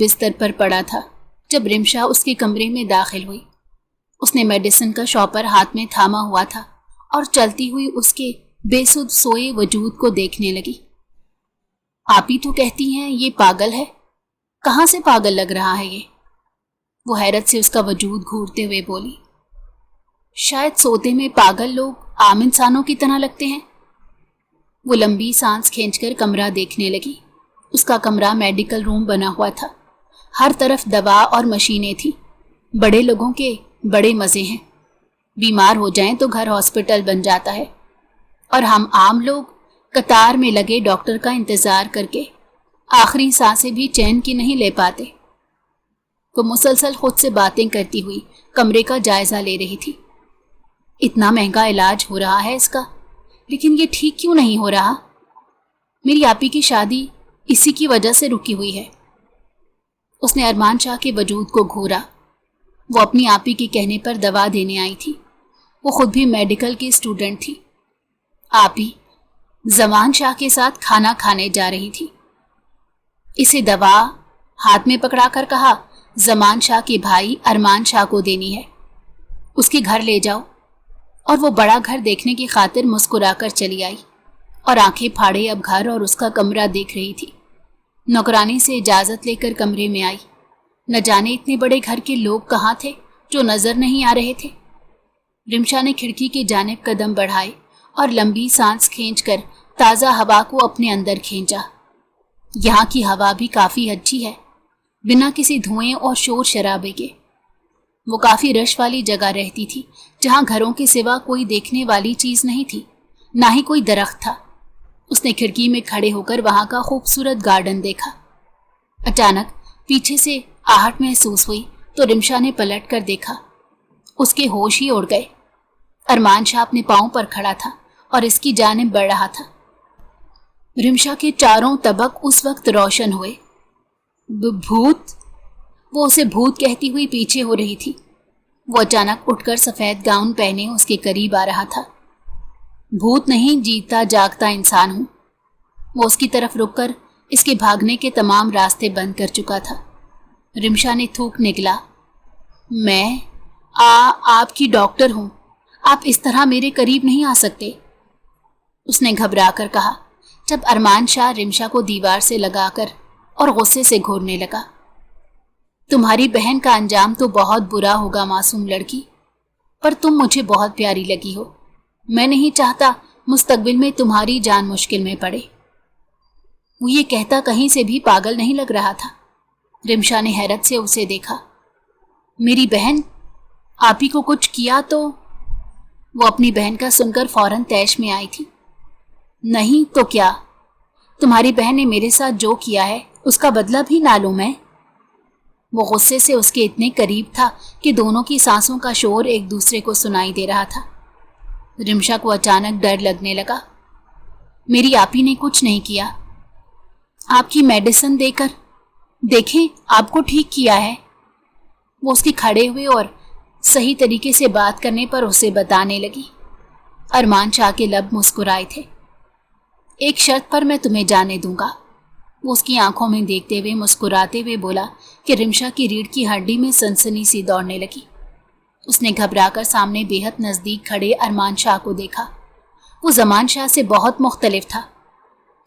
बिस्तर पर पड़ा था जब रिमशा उसके कमरे में दाखिल हुई। उसने मेडिसिन का शॉपर हाथ में थामा हुआ था और चलती हुई उसके बेसुध सोए वजूद को देखने लगी। आप ही तो कहती हैं ये पागल है, कहाँ से पागल लग रहा है ये? वो हैरत से उसका वजूद घूरते हुए बोली। शायद सोते में पागल लोग आम इंसानों की तरह लगते हैं। वो लंबी सांस खींचकर कमरा देखने लगी। उसका कमरा मेडिकल रूम बना हुआ था। हर तरफ दवा और मशीनें थी। बड़े लोगों के बड़े मज़े हैं। बीमार हो जाएं तो घर हॉस्पिटल बन जाता है और हम आम लोग कतार में लगे डॉक्टर का इंतज़ार करके आखिरी सांसें भी चैन की नहीं ले पाते। वो मुसलसल खुद से बातें करती हुई कमरे का जायज़ा ले रही थी। इतना महंगा इलाज हो रहा है इसका, लेकिन ये ठीक क्यों नहीं हो रहा? मेरी आपी की शादी इसी की वजह से रुकी हुई है। उसने अरमान शाह के वजूद को घूरा। वो अपनी आपी के कहने पर दवा देने आई थी। वो खुद भी मेडिकल की स्टूडेंट थी। आपी जमान शाह के साथ खाना खाने जा रही थी। इसे दवा हाथ में पकड़ाकर कहा, जमान शाह के भाई अरमान शाह को देनी है, उसके घर ले जाओ। और वो बड़ा घर देखने की खातिर मुस्कुराकर चली आई और आंखें फाड़े अब घर और उसका कमरा देख रही थी। नौकरानी से इजाज़त लेकर कमरे में आई। न जाने इतने बड़े घर के लोग कहाँ थे जो नज़र नहीं आ रहे थे। रिमशा ने खिड़की की जानिब कदम बढ़ाए और लंबी सांस खींचकर ताज़ा हवा को अपने अंदर खींचा। यहाँ की हवा भी काफ़ी अच्छी है, बिना किसी धुएं और शोर शराबे के। वो काफ़ी रश वाली जगह रहती थी जहाँ घरों के सिवा कोई देखने वाली चीज़ नहीं थी, ना ही कोई दरख्त था। उसने खिड़की में खड़े होकर वहाँ का खूबसूरत गार्डन देखा। अचानक पीछे से आहट महसूस हुई तो रिमशा ने पलट कर देखा। उसके होश ही उड़ गए। अरमान शाह अपने पाँव पर खड़ा था और इसकी जानिब बढ़ रहा था। रिमशा के चारों तबक उस वक्त रोशन हुए। भूत! वो उसे भूत कहती हुई पीछे हो रही थी। वो अचानक उठकर सफ़ेद गाउन पहने उसके करीब आ रहा था। भूत नहीं, जीता जागता इंसान हूँ। वो उसकी तरफ रुककर इसके भागने के तमाम रास्ते बंद कर चुका था। रिमशा ने थूक निकला, मैं आपकी डॉक्टर हूँ, आप इस तरह मेरे करीब नहीं आ सकते। उसने घबरा कर कहा जब अरमान शाह रिमशा को दीवार से लगाकर और गुस्से से घूरने लगा। तुम्हारी बहन का अंजाम तो बहुत बुरा होगा मासूम लड़की, पर तुम मुझे बहुत प्यारी लगी हो। मैं नहीं चाहता मुस्तकबिल में तुम्हारी जान मुश्किल में पड़े। वो ये कहता कहीं से भी पागल नहीं लग रहा था। रिमशा ने हैरत से उसे देखा। मेरी बहन, आप ही को कुछ किया तो? वो अपनी बहन का सुनकर फौरन तैश में आई थी। नहीं तो क्या, तुम्हारी बहन ने मेरे साथ जो किया है उसका बदला भी ना लूं मैं? वो गुस्से से उसके इतने करीब था कि दोनों की सांसों का शोर एक दूसरे को सुनाई दे रहा था। रिमशा को अचानक डर लगने लगा। मेरी आपी ने कुछ नहीं किया। आपकी मेडिसिन देकर देखें, आपको ठीक किया है। वो उसके खड़े हुए और सही तरीके से बात करने पर उसे बताने लगी। अरमान शाह के लब मुस्कुराए थे। एक शर्त पर मैं तुम्हें जाने दूंगा। वो उसकी आंखों में देखते हुए मुस्कुराते हुए बोला कि रिमशा की रीढ़ की हड्डी में सनसनी सी दौड़ने लगी। उसने घबराकर सामने बेहद नज़दीक खड़े अरमान शाह को देखा। वो जमान शाह से बहुत मुख्तलिफ था।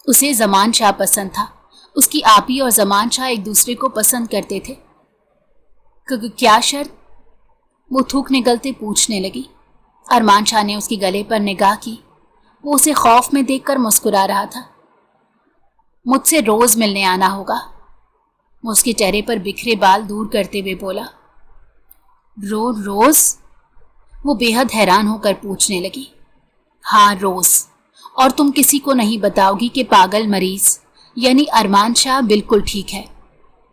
उसे जमान शाह पसंद था। उसकी आपी और जमान शाह एक दूसरे को पसंद करते थे। क्या शर्त? वो थूक निकलते पूछने लगी। अरमान शाह ने उसके गले पर निगाह की। वो उसे खौफ में देखकर मुस्कुरा रहा था। मुझसे रोज मिलने आना होगा। वो उसके चेहरे पर बिखरे बाल दूर करते हुए बोला। रोज? वो बेहद हैरान होकर पूछने लगी। हाँ, रोज। और तुम किसी को नहीं बताओगी कि पागल मरीज यानी अरमान शाह बिल्कुल ठीक है,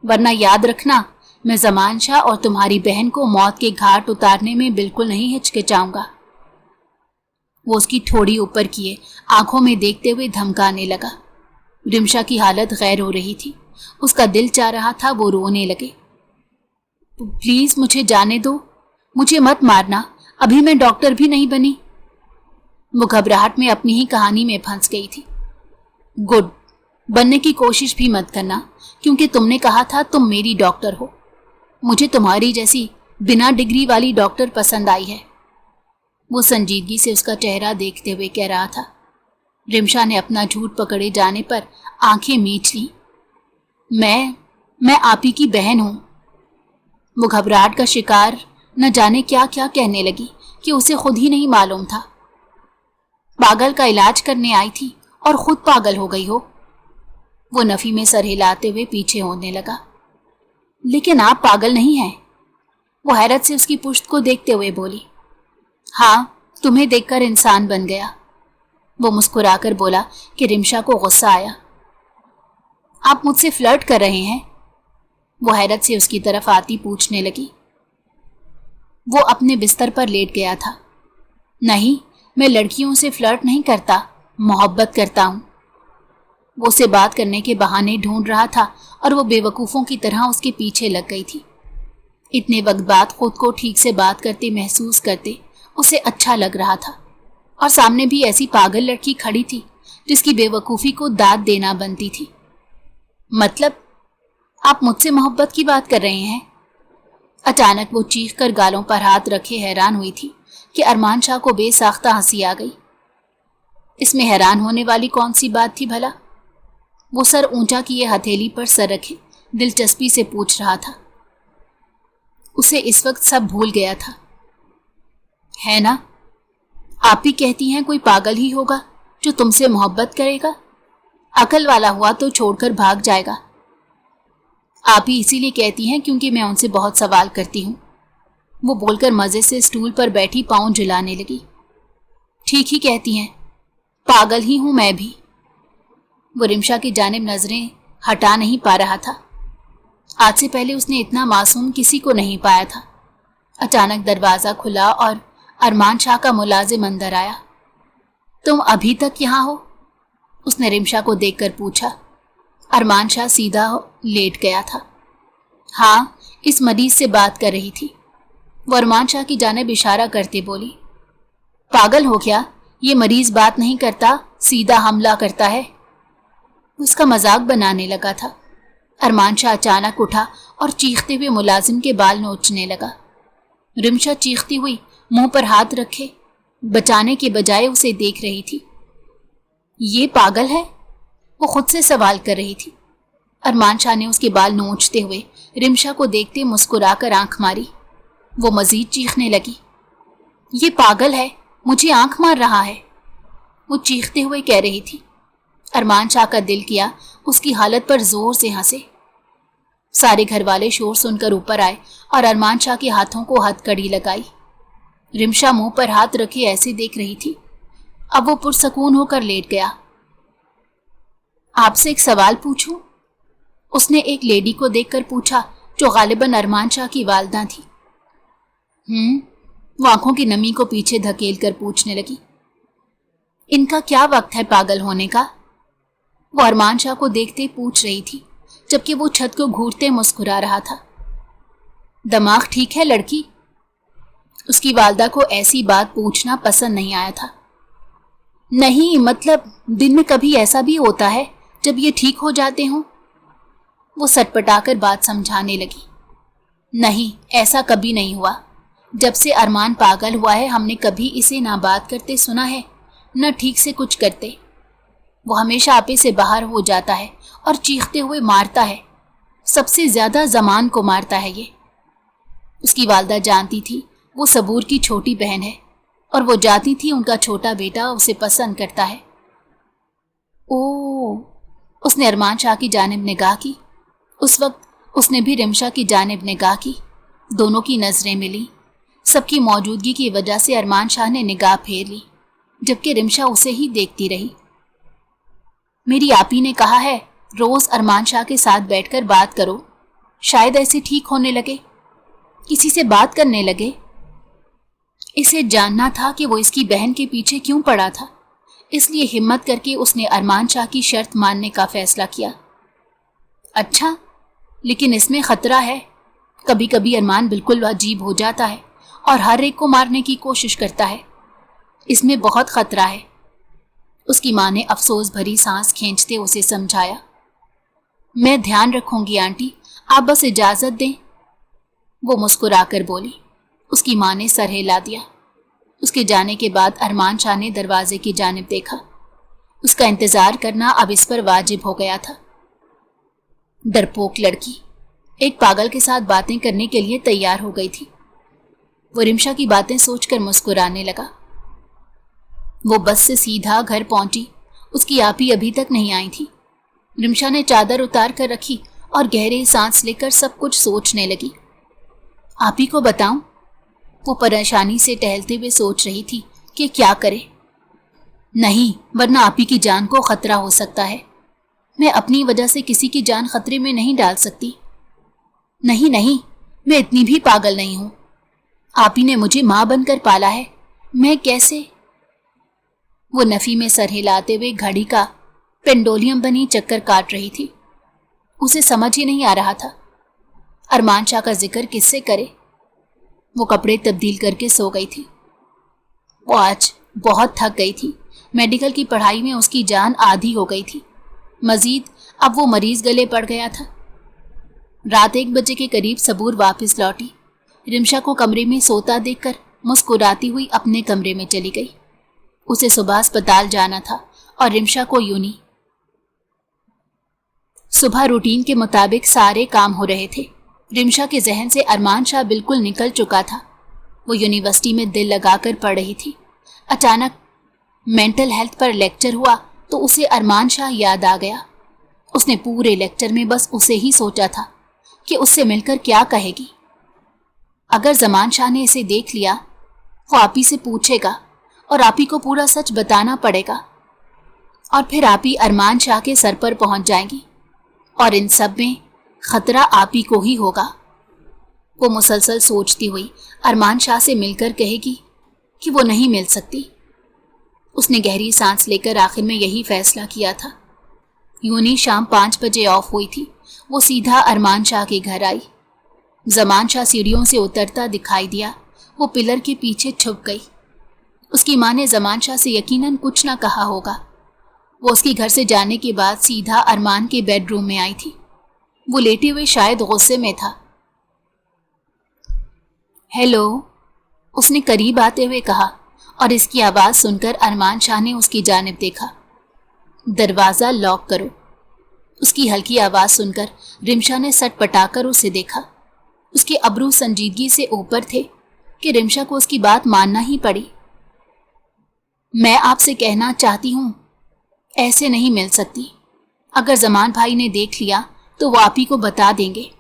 वरना याद रखना मैं जमान शाह और तुम्हारी बहन को मौत के घाट उतारने में बिल्कुल नहीं हिचकिचाऊंगा। वो उसकी ठोड़ी ऊपर किए आंखों में देखते हुए धमकाने लगा। रिमशा की हालत गैर हो रही थी। उसका दिल चाह रहा था वो रोने लगे। प्लीज मुझे जाने दो, मुझे मत मारना, अभी मैं डॉक्टर भी नहीं बनी। वो घबराहट में अपनी ही कहानी में फंस गई थी। गुड, बनने की कोशिश भी मत करना, क्योंकि तुमने कहा था तुम मेरी डॉक्टर हो। मुझे तुम्हारी जैसी बिना डिग्री वाली डॉक्टर पसंद आई है। वो संजीदगी से उसका चेहरा देखते हुए कह रहा था। रिमशा ने अपना झूठ पकड़े जाने पर आंखें मीच ली। मैं आप ही की बहन हूं। वो घबराहट का शिकार न जाने क्या क्या कहने लगी कि उसे खुद ही नहीं मालूम था। पागल का इलाज करने आई थी और खुद पागल हो गई हो। वो नफी में सर हिलाते हुए पीछे होने लगा। लेकिन आप पागल नहीं हैं। वो हैरत से उसकी पुश्त को देखते हुए बोली। हाँ, तुम्हें देखकर इंसान बन गया। वो मुस्कुराकर बोला कि रिमशा को गुस्सा आया। आप मुझसे फ्लर्ट कर रहे हैं? वो हैरत से उसकी तरफ आती पूछने लगी। वो अपने बिस्तर पर लेट गया था। नहीं, मैं लड़कियों से फ्लर्ट नहीं करता, मोहब्बत करता हूं। वो उसे बात करने के बहाने ढूंढ रहा था और वो बेवकूफ़ों की तरह उसके पीछे लग गई थी। इतने वक्त बाद खुद को ठीक से बात करते महसूस करते उसे अच्छा लग रहा था, और सामने भी ऐसी पागल लड़की खड़ी थी जिसकी बेवकूफ़ी को दाद देना बनती थी। मतलब आप मुझसे मोहब्बत की बात कर रहे हैं? अचानक वो चीख कर गालों पर हाथ रखे हैरान हुई थी कि अरमान शाह को बेसाख्ता हंसी आ गई। इसमें हैरान होने वाली कौन सी बात थी भला? वो सर ऊंचा किए हथेली पर सर रखे दिलचस्पी से पूछ रहा था। उसे इस वक्त सब भूल गया था। है ना? आप ही कहती हैं कोई पागल ही होगा जो तुमसे मोहब्बत करेगा। अकल वाला हुआ तो छोड़कर भाग जाएगा। आप ही इसीलिए कहती हैं क्योंकि मैं उनसे बहुत सवाल करती हूँ। वो बोलकर मज़े से स्टूल पर बैठी पाँव झुलाने लगी। ठीक ही कहती हैं, पागल ही हूँ मैं भी। वो रिमशा की जानिब नजरें हटा नहीं पा रहा था। आज से पहले उसने इतना मासूम किसी को नहीं पाया था। अचानक दरवाज़ा खुला और अरमान शाह का मुलाजिम अंदर आया। तुम अभी तक यहाँ हो? उसने रिमशा को देखकर पूछा। अरमान शाह सीधा लेट गया था। हाँ, इस मरीज से बात कर रही थी। वो अरमान शाह की जानिब इशारा करते बोली। पागल हो क्या? ये मरीज बात नहीं करता, सीधा हमला करता है। उसका मजाक बनाने लगा था। अरमान शाह अचानक उठा और चीखते हुए मुलाजिम के बाल नोचने लगा। रिमशा चीखती हुई मुंह पर हाथ रखे बचाने के बजाय उसे देख रही थी। ये पागल है? वो खुद से सवाल कर रही थी। अरमान शाह ने उसके बाल नोचते हुए रिमशा को देखते मुस्कुराकर आंख मारी। वो मजीद चीखने लगी। ये पागल है, मुझे आंख मार रहा है, वो चीखते हुए कह रही थी। अरमान शाह का दिल किया उसकी हालत पर जोर से हंसे। सारे घर वाले शोर सुनकर ऊपर आए और अरमान शाह के हाथों को हथकड़ी लगाई। रिमशा मुंह पर हाथ रखे ऐसे देख रही थी। अब वो पुरसकून होकर लेट गया। आपसे एक सवाल पूछूं? उसने एक लेडी को देखकर पूछा जो गालिबन अरमान शाह की वालदा थी। वो आंखों की नमी को पीछे धकेल कर पूछने लगी। इनका क्या वक्त है पागल होने का? वो अरमान शाह को देखते पूछ रही थी, जबकि वो छत को घूरते मुस्कुरा रहा था। दिमाग ठीक है लड़की? उसकी वालदा को ऐसी बात पूछना पसंद नहीं आया था। नहीं, मतलब दिन में कभी ऐसा भी होता है जब ये ठीक हो जाते हों। वो सटपटाकर बात समझाने लगी। नहीं, ऐसा कभी नहीं हुआ। जब से अरमान पागल हुआ है हमने कभी इसे ना बात करते सुना है न ठीक से कुछ करते। वो हमेशा आपे से बाहर हो जाता है और चीखते हुए मारता है। सबसे ज्यादा जमान को मारता है ये। उसकी वालदा जानती थी वो सबूर की छोटी बहन है और वो जानती थी उनका छोटा बेटा उसे पसंद करता है। ओह, उसने अरमान शाह की जानिब निगाह की। उस वक्त उसने भी रिमशा की जानिब निगाह की। दोनों की नजरें मिली। सबकी मौजूदगी की वजह से अरमान शाह ने निगाह फेर ली, जबकि रिमशा उसे ही देखती रही। मेरी आपी ने कहा है रोज अरमान शाह के साथ बैठकर बात करो, शायद ऐसे ठीक होने लगे, किसी से बात करने लगे। इसे जानना था कि वो इसकी बहन के पीछे क्यों पड़ा था, इसलिए हिम्मत करके उसने अरमान शाह की शर्त मानने का फैसला किया। अच्छा, लेकिन इसमें खतरा है। कभी कभी अरमान बिल्कुल अजीब हो जाता है और हर एक को मारने की कोशिश करता है। इसमें बहुत खतरा है। उसकी माँ ने अफसोस भरी सांस खींचते उसे समझाया। मैं ध्यान रखूंगी आंटी, आप बस इजाजत दें। वो मुस्कुराकर बोली। उसकी माँ ने सर हिला दिया। उसके जाने के बाद अरमान शाह ने दरवाजे की जानिब देखा। उसका इंतजार करना अब इस पर वाजिब हो गया था। डरपोक लड़की एक पागल के साथ बातें करने के लिए तैयार हो गई थी। वो रिमशा की बातें सोचकर मुस्कुराने लगा। वो बस से सीधा घर पहुंची। उसकी आपी अभी तक नहीं आई थी। रिमशा ने चादर उतार कर रखी और गहरी सांस लेकर सब कुछ सोचने लगी। आपी को बताऊं? वो परेशानी से टहलते हुए सोच रही थी कि क्या करे। नहीं, वरना आपी की जान को खतरा हो सकता है। मैं अपनी वजह से किसी की जान खतरे में नहीं डाल सकती। नहीं नहीं, मैं इतनी भी पागल नहीं हूं। आपी ने मुझे मां बनकर पाला है, मैं कैसे? वो नफी में सर हिलाते हुए घड़ी का पेंडोलियम बनी चक्कर काट रही थी। उसे समझ ही नहीं आ रहा था अरमान शाह का जिक्र किससे करे। वो कपड़े तब्दील करके सो गई थी। वो आज बहुत थक गई थी। मेडिकल की पढ़ाई में उसकी जान आधी हो गई थी। मजीद अब वो मरीज गले पड़ गया था। रात 1 बजे के करीब सबूर वापस लौटी। रिमशा को कमरे में सोता देखकर मुस्कुराती हुई अपने कमरे में चली गई। उसे सुबह अस्पताल जाना था और रिमशा को यूनी। सुबह रूटीन के मुताबिक सारे काम हो रहे थे। रिमशा के जहन से अरमान शाह बिल्कुल निकल चुका था। वो यूनिवर्सिटी में दिल लगाकर पढ़ रही थी। अचानक मेंटल हेल्थ पर लेक्चर हुआ तो उसे अरमान शाह याद आ गया। उसने पूरे लेक्चर में बस उसे ही सोचा था कि उससे मिलकर क्या कहेगी। अगर जमान शाह ने इसे देख लिया वो आपी से पूछेगा और आपी को पूरा सच बताना पड़ेगा और फिर आपी अरमान शाह के सर पर पहुंच जाएंगी और इन सब में खतरा आपी को ही होगा। वो मुसलसल सोचती हुई अरमान शाह से मिलकर कहेगी कि वो नहीं मिल सकती। उसने गहरी सांस लेकर आखिर में यही फैसला किया था। यूनी शाम 5 बजे ऑफ हुई थी। वो सीधा अरमान शाह के घर आई। जमान शाह सीढ़ियों से उतरता दिखाई दिया। वो पिलर के पीछे छुप गई। उसकी माँ ने जमान शाह से यकीनन कुछ ना कहा होगा। वो उसके घर से जाने के बाद सीधा अरमान के बेडरूम में आई थी। वो लेटे हुए शायद गुस्से में था। हेलो, उसने करीब आते हुए कहा और इसकी आवाज सुनकर अरमान शाह ने उसकी जानिब देखा। दरवाजा लॉक करो। उसकी हल्की आवाज सुनकर रिमशा ने सटपटाकर उसे देखा। उसके अब्रू संजीदगी से ऊपर थे कि रिमशा को उसकी बात मानना ही पड़ी। मैं आपसे कहना चाहती हूं, ऐसे नहीं मिल सकती। अगर जमान भाई ने देख लिया तो वो आपी को बता देंगे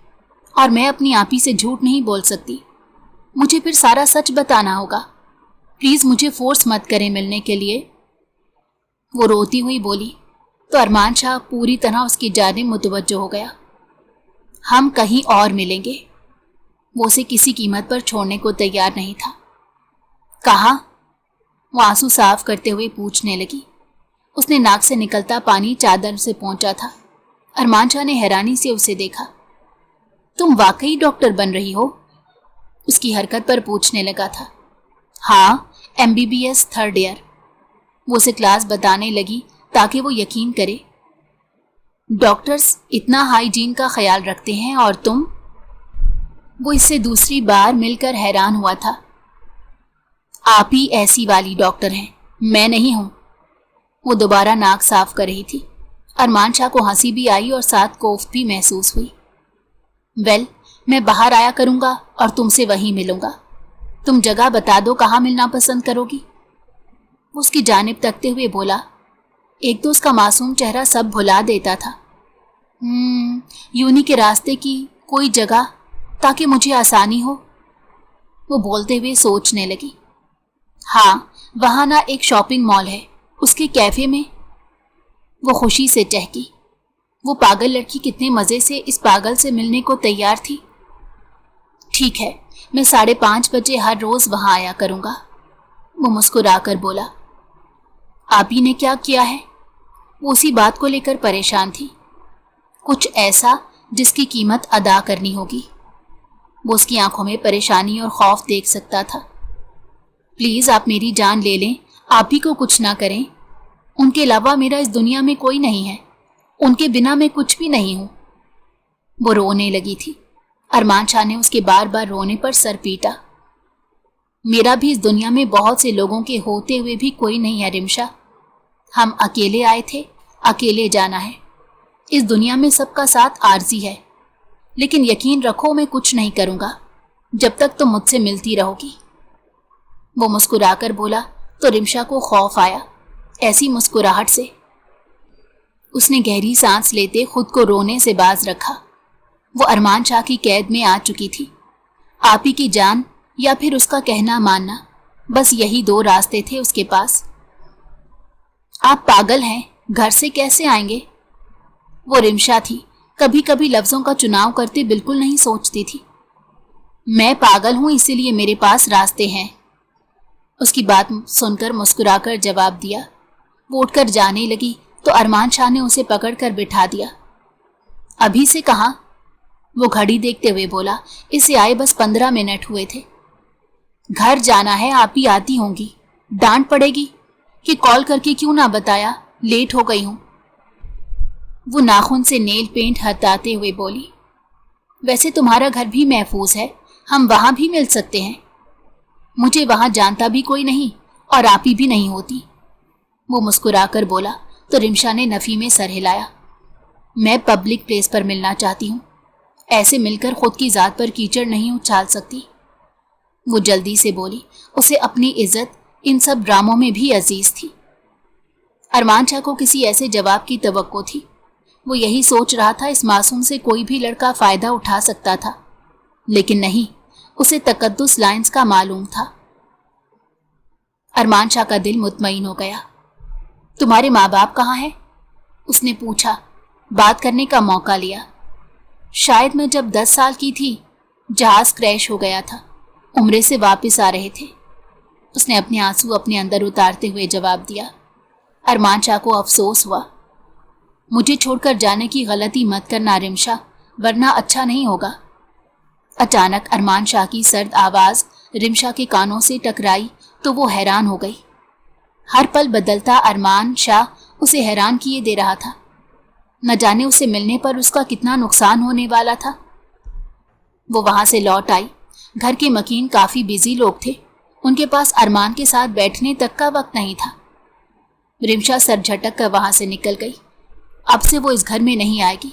और मैं अपनी आपी से झूठ नहीं बोल सकती। मुझे फिर सारा सच बताना होगा। प्लीज मुझे फोर्स मत करें मिलने के लिए। वो रोती हुई बोली तो अरमान शाह पूरी तरह उसकी जानिब मुतवज्जो हो गया। हम कहीं और मिलेंगे। वो उसे किसी कीमत पर छोड़ने को तैयार नहीं था। कहाँ? वो आंसू साफ करते हुए पूछने लगी। उसने नाक से निकलता पानी चादर से पहुंचा था। अरमान शाह ने हैरानी से उसे देखा। तुम वाकई डॉक्टर बन रही हो? उसकी हरकत पर पूछने लगा था। हाँ, MBBS 3rd ईयर। वो उसे क्लास बताने लगी ताकि वो यकीन करे। डॉक्टर्स इतना हाइजीन का ख्याल रखते हैं और तुम? वो इससे दूसरी बार मिलकर हैरान हुआ था। आप ही ऐसी वाली डॉक्टर हैं, मैं नहीं हूं। वो दोबारा नाक साफ कर रही थी। अरमान शाह को हंसी भी आई और साथ कोफ्त भी महसूस हुई। वेल, मैं बाहर आया करूंगा और तुमसे वहीं मिलूंगा। तुम जगह बता दो, कहाँ मिलना पसंद करोगी? उसकी जानिब तकते हुए बोला। एक तो उसका मासूम चेहरा सब भुला देता था। यूनी के रास्ते की कोई जगह ताकि मुझे आसानी हो। वो बोलते हुए सोचने लगी। हाँ, वहां ना एक शॉपिंग मॉल है, उसके कैफे में। वो खुशी से चहकी। वो पागल लड़की कितने मजे से इस पागल से मिलने को तैयार थी। ठीक है, मैं 5:30 बजे हर रोज वहां आया करूंगा। वो मुस्कुराकर बोला। आप ही ने क्या किया है? वो उसी बात को लेकर परेशान थी। कुछ ऐसा जिसकी कीमत अदा करनी होगी। वो उसकी आंखों में परेशानी और खौफ देख सकता था। प्लीज आप मेरी जान ले लें, आप ही को कुछ ना करें। उनके अलावा मेरा इस दुनिया में कोई नहीं है, उनके बिना मैं कुछ भी नहीं हूं। वो रोने लगी थी। अरमान शाह ने उसके बार बार रोने पर सर पीटा। मेरा भी इस दुनिया में बहुत से लोगों के होते हुए भी कोई नहीं है रिमशा। हम अकेले आए थे, अकेले जाना है। इस दुनिया में सबका साथ आर्जी है, लेकिन यकीन रखो मैं कुछ नहीं करूंगा जब तक तुम मुझसे मिलती रहोगी। वो मुस्कुराकर बोला तो रिमशा को खौफ आया ऐसी मुस्कुराहट से। उसने गहरी सांस लेते खुद को रोने से बाज रखा। वो अरमान शाह की कैद में आ चुकी थी। आप ही की जान या फिर उसका कहना मानना, बस यही दो रास्ते थे उसके पास। आप पागल हैं, घर से कैसे आएंगे? वो रिमशा थी, कभी कभी लफ्जों का चुनाव करते बिल्कुल नहीं सोचती थी। मैं पागल हूं, इसीलिए मेरे पास रास्ते हैं। उसकी बात सुनकर मुस्कुराकर जवाब दिया। वो उठकर जाने लगी तो अरमान शाह ने उसे पकड़कर बिठा दिया। अभी से कहाँ? वो घड़ी देखते हुए बोला। इसे आए बस 15 मिनट हुए थे। घर जाना है, आप ही आती होंगी। डांट पड़ेगी कि कॉल करके क्यों ना बताया, लेट हो गई हूं। वो नाखून से नेल पेंट हटाते हुए बोली। वैसे तुम्हारा घर भी महफूज है, हम वहां भी मिल सकते हैं। मुझे वहां जानता भी कोई नहीं और आप ही भी नहीं होती। वो मुस्कुराकर बोला तो रिमशा ने नफी में सर हिलाया। मैं पब्लिक प्लेस पर मिलना चाहती हूँ, ऐसे मिलकर खुद की जात पर कीचड़ नहीं उछाल सकती। वो जल्दी से बोली। उसे अपनी इज्जत इन सब ड्रामों में भी अजीज थी। अरमान शाह को किसी ऐसे जवाब की तवक्को थी। वो यही सोच रहा था इस मासूम से कोई भी लड़का फायदा उठा सकता था, लेकिन नहीं, उसे तकद्दुस लाइंस का मालूम था। अरमान शाह का दिल मुतमईन हो गया। तुम्हारे माँ बाप कहाँ हैं? उसने पूछा। बात करने का मौका लिया। शायद मैं जब 10 साल की थी जहाज क्रैश हो गया था, उम्रे से वापस आ रहे थे। उसने अपने आंसू अपने अंदर उतारते हुए जवाब दिया। अरमान शाह को अफसोस हुआ। मुझे छोड़कर जाने की गलती मत करना रिमशा, वरना अच्छा नहीं होगा। अचानक अरमान शाह की सर्द आवाज रिमशा के कानों से टकराई तो वो हैरान हो गई। हर पल बदलता अरमान शाह उसे हैरान किए दे रहा था। न जाने उसे मिलने पर उसका कितना नुकसान होने वाला था। वो वहां से लौट आई। घर के मकीन काफी बिजी लोग थे, उनके पास अरमान के साथ बैठने तक का वक्त नहीं था। रिमशा सर झटक कर वहां से निकल गई। अब से वो इस घर में नहीं आएगी।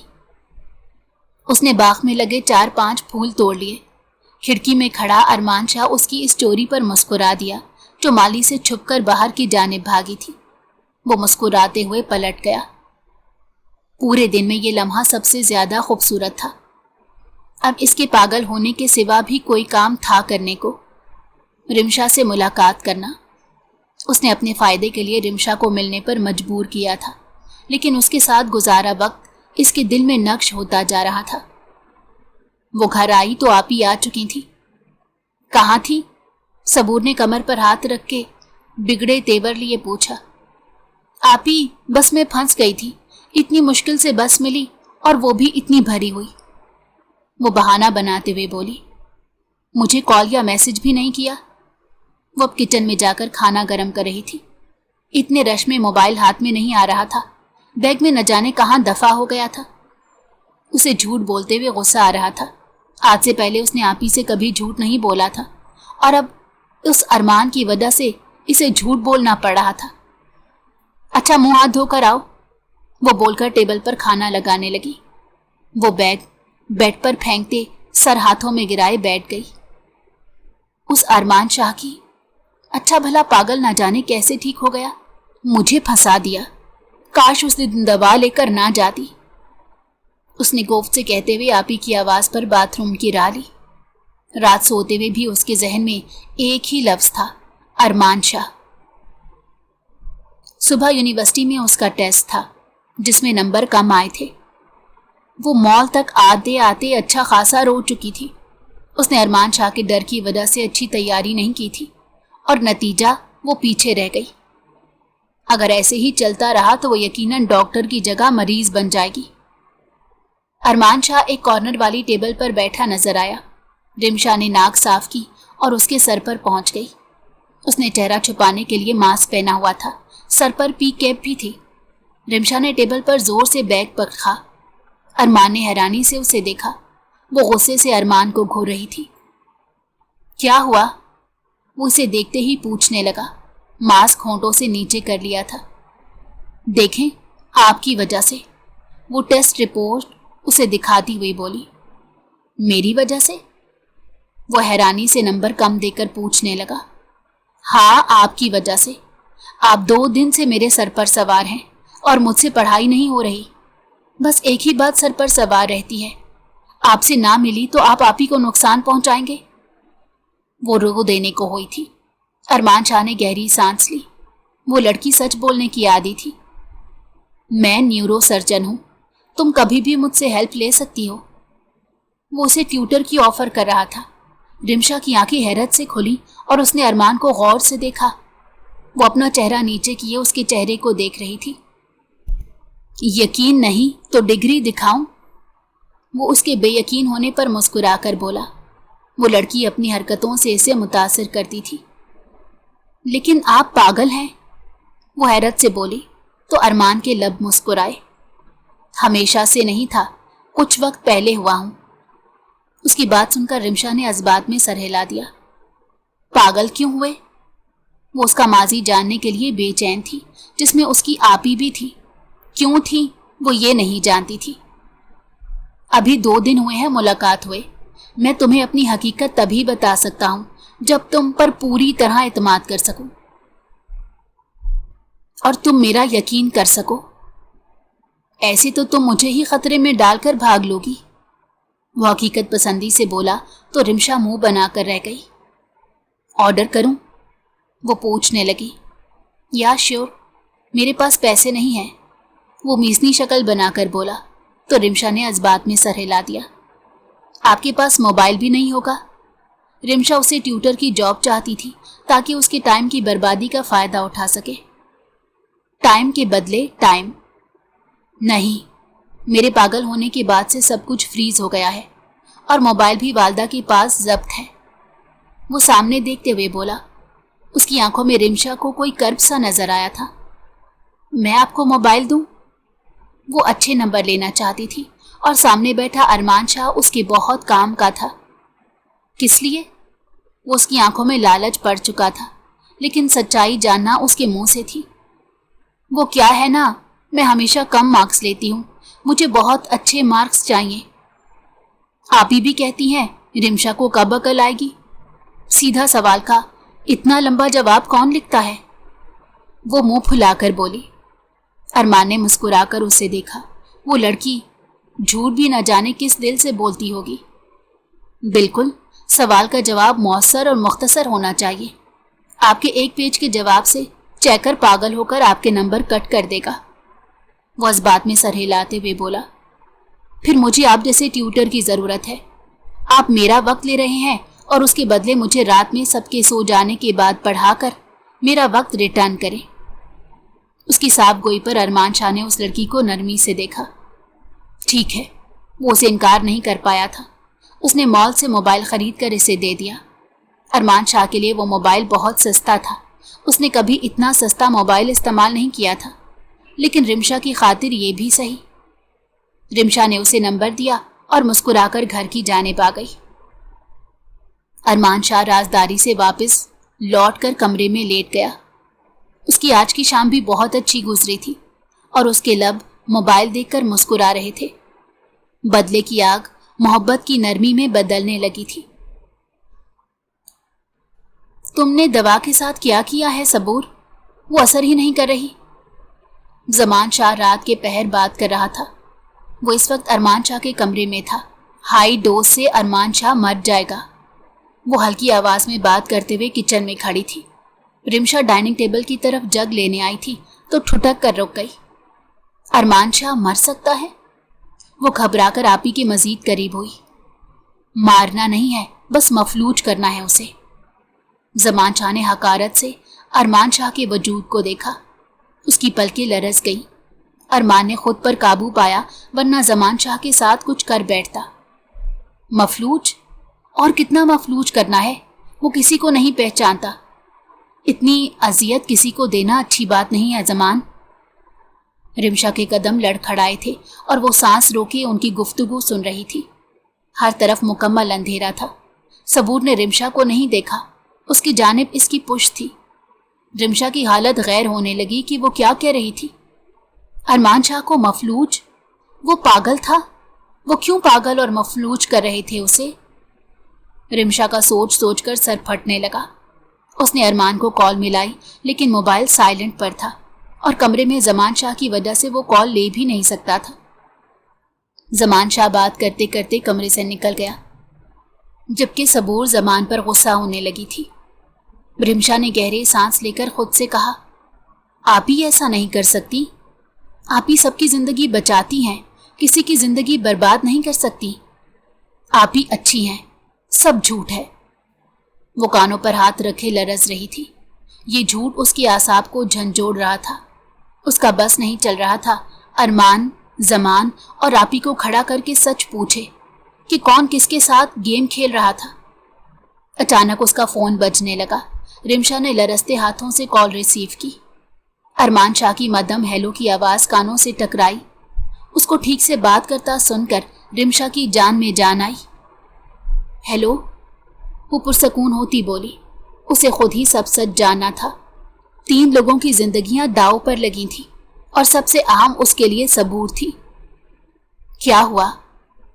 उसने बाग में लगे 4-5 फूल तोड़ लिए। खिड़की में खड़ा अरमान शाह उसकी इस चोरी पर मुस्कुरा दिया जो माली से छुपकर बाहर की जानिब भागी थी। वो मुस्कुराते हुए पलट गया। पूरे दिन में ये लम्हा सबसे ज्यादा खूबसूरत था। अब इसके पागल होने के सिवा भी कोई काम था करने को, रिमशा से मुलाकात करना। उसने अपने फायदे के लिए रिमशा को मिलने पर मजबूर किया था, लेकिन उसके साथ गुजारा वक्त इसके दिल में नक्श होता जा रहा था। वो घर आई तो आप ही आ चुकी थी। कहाँ थी? सबूर ने कमर पर हाथ रख के बिगड़े तेवर लिए पूछा। आप ही, बस में फंस गई थी। इतनी मुश्किल से बस मिली और वो भी इतनी भरी हुई। वो बहाना बनाते हुए बोली। मुझे कॉल या मैसेज भी नहीं किया। वो अब किचन में जाकर खाना गर्म कर रही थी। इतने रश में मोबाइल हाथ में नहीं आ रहा था। बैग में न जाने कहाँ दफा हो गया था। उसे झूठ बोलते हुए गुस्सा आ रहा था। आज से पहले उसने आप ही से कभी झूठ नहीं बोला था और अब उस अरमान की वजह से इसे झूठ बोलना पड़ रहा था। अच्छा, मुंह हाथ धोकर आओ, वो बोलकर टेबल पर खाना लगाने लगी। वो बैग बेड पर फेंकते सर हाथों में गिराए बैठ गई। उस अरमान शाह की, अच्छा भला पागल ना जाने कैसे ठीक हो गया। मुझे फंसा दिया। काश उस दिन दवा लेकर ना जाती। उसने गोफ्त से कहते हुए आप ही की आवाज पर बाथरूम की राह ली। रात सोते हुए भी उसके जहन में एक ही लफ्ज था, अरमान शाह। सुबह यूनिवर्सिटी में उसका टेस्ट था जिसमें नंबर कम आए थे। वो मॉल तक आते आते अच्छा खासा रो चुकी थी। उसने अरमान शाह के डर की वजह से अच्छी तैयारी नहीं की थी और नतीजा वो पीछे रह गई। अगर ऐसे ही चलता रहा तो वो यकीनन डॉक्टर की जगह मरीज बन जाएगी। अरमान शाह एक कॉर्नर वाली टेबल पर बैठा नजर आया। रिमशा ने नाक साफ की और उसके सर पर पहुंच गई। उसने चेहरा छुपाने के लिए मास्क पहना हुआ था सर पर पी कैप भी थी। रिमशा ने टेबल पर जोर से बैग पकड़ा। अरमान ने हैरानी से उसे देखा। वो गुस्से से अरमान को घूर रही थी। क्या हुआ? वो उसे देखते ही पूछने लगा। मास्क होंठों से नीचे कर लिया था। देखें, आपकी वजह से। वो टेस्ट रिपोर्ट उसे दिखाती हुई बोली। मेरी वजह से? वो हैरानी से नंबर कम देकर पूछने लगा। हाँ, आपकी वजह से। आप 2 दिन से मेरे सर पर सवार हैं और मुझसे पढ़ाई नहीं हो रही। बस एक ही बात सर पर सवार रहती है, आपसे ना मिली तो आप ही को नुकसान पहुंचाएंगे। वो रो देने को हुई थी। अरमान शाह ने गहरी सांस ली। वो लड़की सच बोलने की आदी थी। मैं न्यूरो सर्जन हूं, तुम कभी भी मुझसे हेल्प ले सकती हो। वो उसे ट्यूटर की ऑफर कर रहा था। रिमशा की आंखें हैरत से खुली और उसने अरमान को गौर से देखा। वो अपना चेहरा नीचे किए उसके चेहरे को देख रही थी। यकीन नहीं तो डिग्री दिखाऊं? वो उसके बेयकीन होने पर मुस्कुराकर बोला। वो लड़की अपनी हरकतों से इसे मुतासिर करती थी। लेकिन आप पागल हैं, वो हैरत से बोली तो अरमान के लब मुस्कुराए। हमेशा से नहीं था, कुछ वक्त पहले हुआ हूं। उसकी बात सुनकर रिमशा ने अज़बात में सर हिला दिया। पागल क्यों हुए? वो उसका माजी जानने के लिए बेचैन थी, जिसमें उसकी आपी भी थी। क्यों थी वो ये नहीं जानती थी। अभी 2 दिन हुए हैं मुलाकात हुए। मैं तुम्हें अपनी हकीकत तभी बता सकता हूं जब तुम पर पूरी तरह एतमाद कर सकूं और तुम मेरा यकीन कर सको। ऐसे तो तुम मुझे ही खतरे में डालकर भाग लोगी। वो हकीकत पसंदी से बोला तो रिमशा मुंह बनाकर रह गई। ऑर्डर करूं? वो पूछने लगी। या श्योर, मेरे पास पैसे नहीं हैं, वो मीसनी शक्ल बनाकर बोला तो रिमशा ने अज़बात में सर हिला दिया। आपके पास मोबाइल भी नहीं होगा? रिमशा उसे ट्यूटर की जॉब चाहती थी ताकि उसके टाइम की बर्बादी का फ़ायदा उठा सके। टाइम के बदले टाइम नहीं, मेरे पागल होने के बाद से सब कुछ फ्रीज हो गया है और मोबाइल भी वालदा के पास जब्त है, वो सामने देखते हुए बोला। उसकी आंखों में रिमशा को कोई कर्ब सा नजर आया था। मैं आपको मोबाइल दूं? वो अच्छे नंबर लेना चाहती थी और सामने बैठा अरमान शाह उसके बहुत काम का था। किस लिए? वो उसकी आंखों में लालच पड़ चुका था, लेकिन सच्चाई जानना उसके मुंह से थी। वो क्या है ना, मैं हमेशा कम मार्क्स लेती हूँ, मुझे बहुत अच्छे मार्क्स चाहिए। आप ही भी कहती हैं रिमशा को कब अकल आएगी? सीधा सवाल का इतना लंबा जवाब कौन लिखता है? वो मुंह फुलाकर बोली। अरमान ने मुस्कुराकर उसे देखा। वो लड़की झूठ भी न जाने किस दिल से बोलती होगी। बिल्कुल, सवाल का जवाब मौसर और मुख्तसर होना चाहिए। आपके एक पेज के जवाब से चेकर पागल होकर आपके नंबर कट कर देगा। वो इस बात में सर हिलाते हुए बोला। फिर मुझे आप जैसे ट्यूटर की ज़रूरत है। आप मेरा वक्त ले रहे हैं और उसके बदले मुझे रात में सबके सो जाने के बाद पढ़ाकर मेरा वक्त रिटर्न करें। उसकी साफ गोई पर अरमान शाह ने उस लड़की को नरमी से देखा। ठीक है, वो उसे इनकार नहीं कर पाया था। उसने मॉल से मोबाइल खरीद कर इसे दे दिया। अरमान शाह के लिए वो मोबाइल बहुत सस्ता था। उसने कभी इतना सस्ता मोबाइल इस्तेमाल नहीं किया था, लेकिन रिमशा की खातिर ये भी सही। रिमशा ने उसे नंबर दिया और मुस्कुराकर घर की जानिब आ गई। अरमान शाह राजदारी से वापस लौटकर कमरे में लेट गया। उसकी आज की शाम भी बहुत अच्छी गुजरी थी और उसके लब मोबाइल देखकर मुस्कुरा रहे थे। बदले की आग मोहब्बत की नरमी में बदलने लगी थी। तुमने दवा के साथ क्या किया है सबूर? वो असर ही नहीं कर रही। जमान शाह रात के पहर बात कर रहा था। वो इस वक्त अरमान शाह के कमरे में था। हाई डोज से अरमान शाह मर जाएगा। वो हल्की आवाज में बात करते हुए किचन में खड़ी थी। रिमशा डाइनिंग टेबल की तरफ जग लेने आई थी तो ठुठक कर रुक गई। अरमान शाह मर सकता है? वो घबराकर आपी के मजीद करीब हुई। मारना नहीं है, बस मफलूज करना है उसे। जमान शाह ने हकारत से अरमान शाह के वजूद को देखा। उसकी पलकें लरस गई। अरमान ने खुद पर काबू पाया, वरना जमान शाह के साथ कुछ कर बैठता। मफलूज? और कितना मफलूज करना है? वो किसी को नहीं पहचानता। اتنی اذیت کسی کو دینا اچھی بات نہیں ہے زمان۔ رمشا کے قدم لڑکھڑائے تھے اور وہ سانس روکے ان کی گفتگو سن رہی تھی۔ ہر طرف مکمل اندھیرا تھا۔ صبور نے رمشا کو نہیں دیکھا، اس کی جانب اس کی پشت تھی۔ رمشا کی حالت غیر ہونے لگی کہ وہ کیا کہہ رہی تھی۔ ارمان شاہ کو مفلوج؟ وہ پاگل تھا؟ وہ کیوں پاگل اور مفلوج کر رہے تھے اسے؟ رمشا کا سوچ سوچ کر سر پھٹنے لگا۔ اس نے ارمان کو کال ملائی لیکن موبائل سائلنٹ پر تھا اور کمرے میں زمان شاہ کی وجہ سے وہ کال لے بھی نہیں سکتا تھا۔ زمان شاہ بات کرتے کرتے کمرے سے نکل گیا، جبکہ صبور زمان پر غصہ ہونے لگی تھی۔ رمشا نے گہرے سانس لے کر خود سے کہا، آپ ہی ایسا نہیں کر سکتی، آپ ہی سب کی زندگی بچاتی ہیں، کسی کی زندگی برباد نہیں کر سکتی، آپ ہی اچھی ہیں، سب جھوٹ ہے۔ وہ کانوں پر ہاتھ رکھے لرز رہی تھی۔ یہ جھوٹ اس کی اعصاب کو جھنجھوڑ رہا تھا۔ اس کا بس نہیں چل رہا تھا ارمان، زمان اور آپی کو کھڑا کر کے سچ پوچھے کہ کون کس کے ساتھ گیم کھیل رہا تھا۔ اچانک اس کا فون بجنے لگا۔ رمشا نے لرزتے ہاتھوں سے کال ریسیو کی۔ ارمان شاہ کی مدھم ہیلو کی آواز کانوں سے ٹکرائی۔ اس کو ٹھیک سے بات کرتا سن کر رمشا کی جان میں جان آئی۔ ہیلو، وہ پرسکون ہوتی بولی۔ اسے خود ہی سب سچ جاننا تھا۔ 3 لوگوں کی زندگیاں داؤ پر لگی تھیں اور سب سے اہم اس کے لیے صبور تھی۔ کیا ہوا؟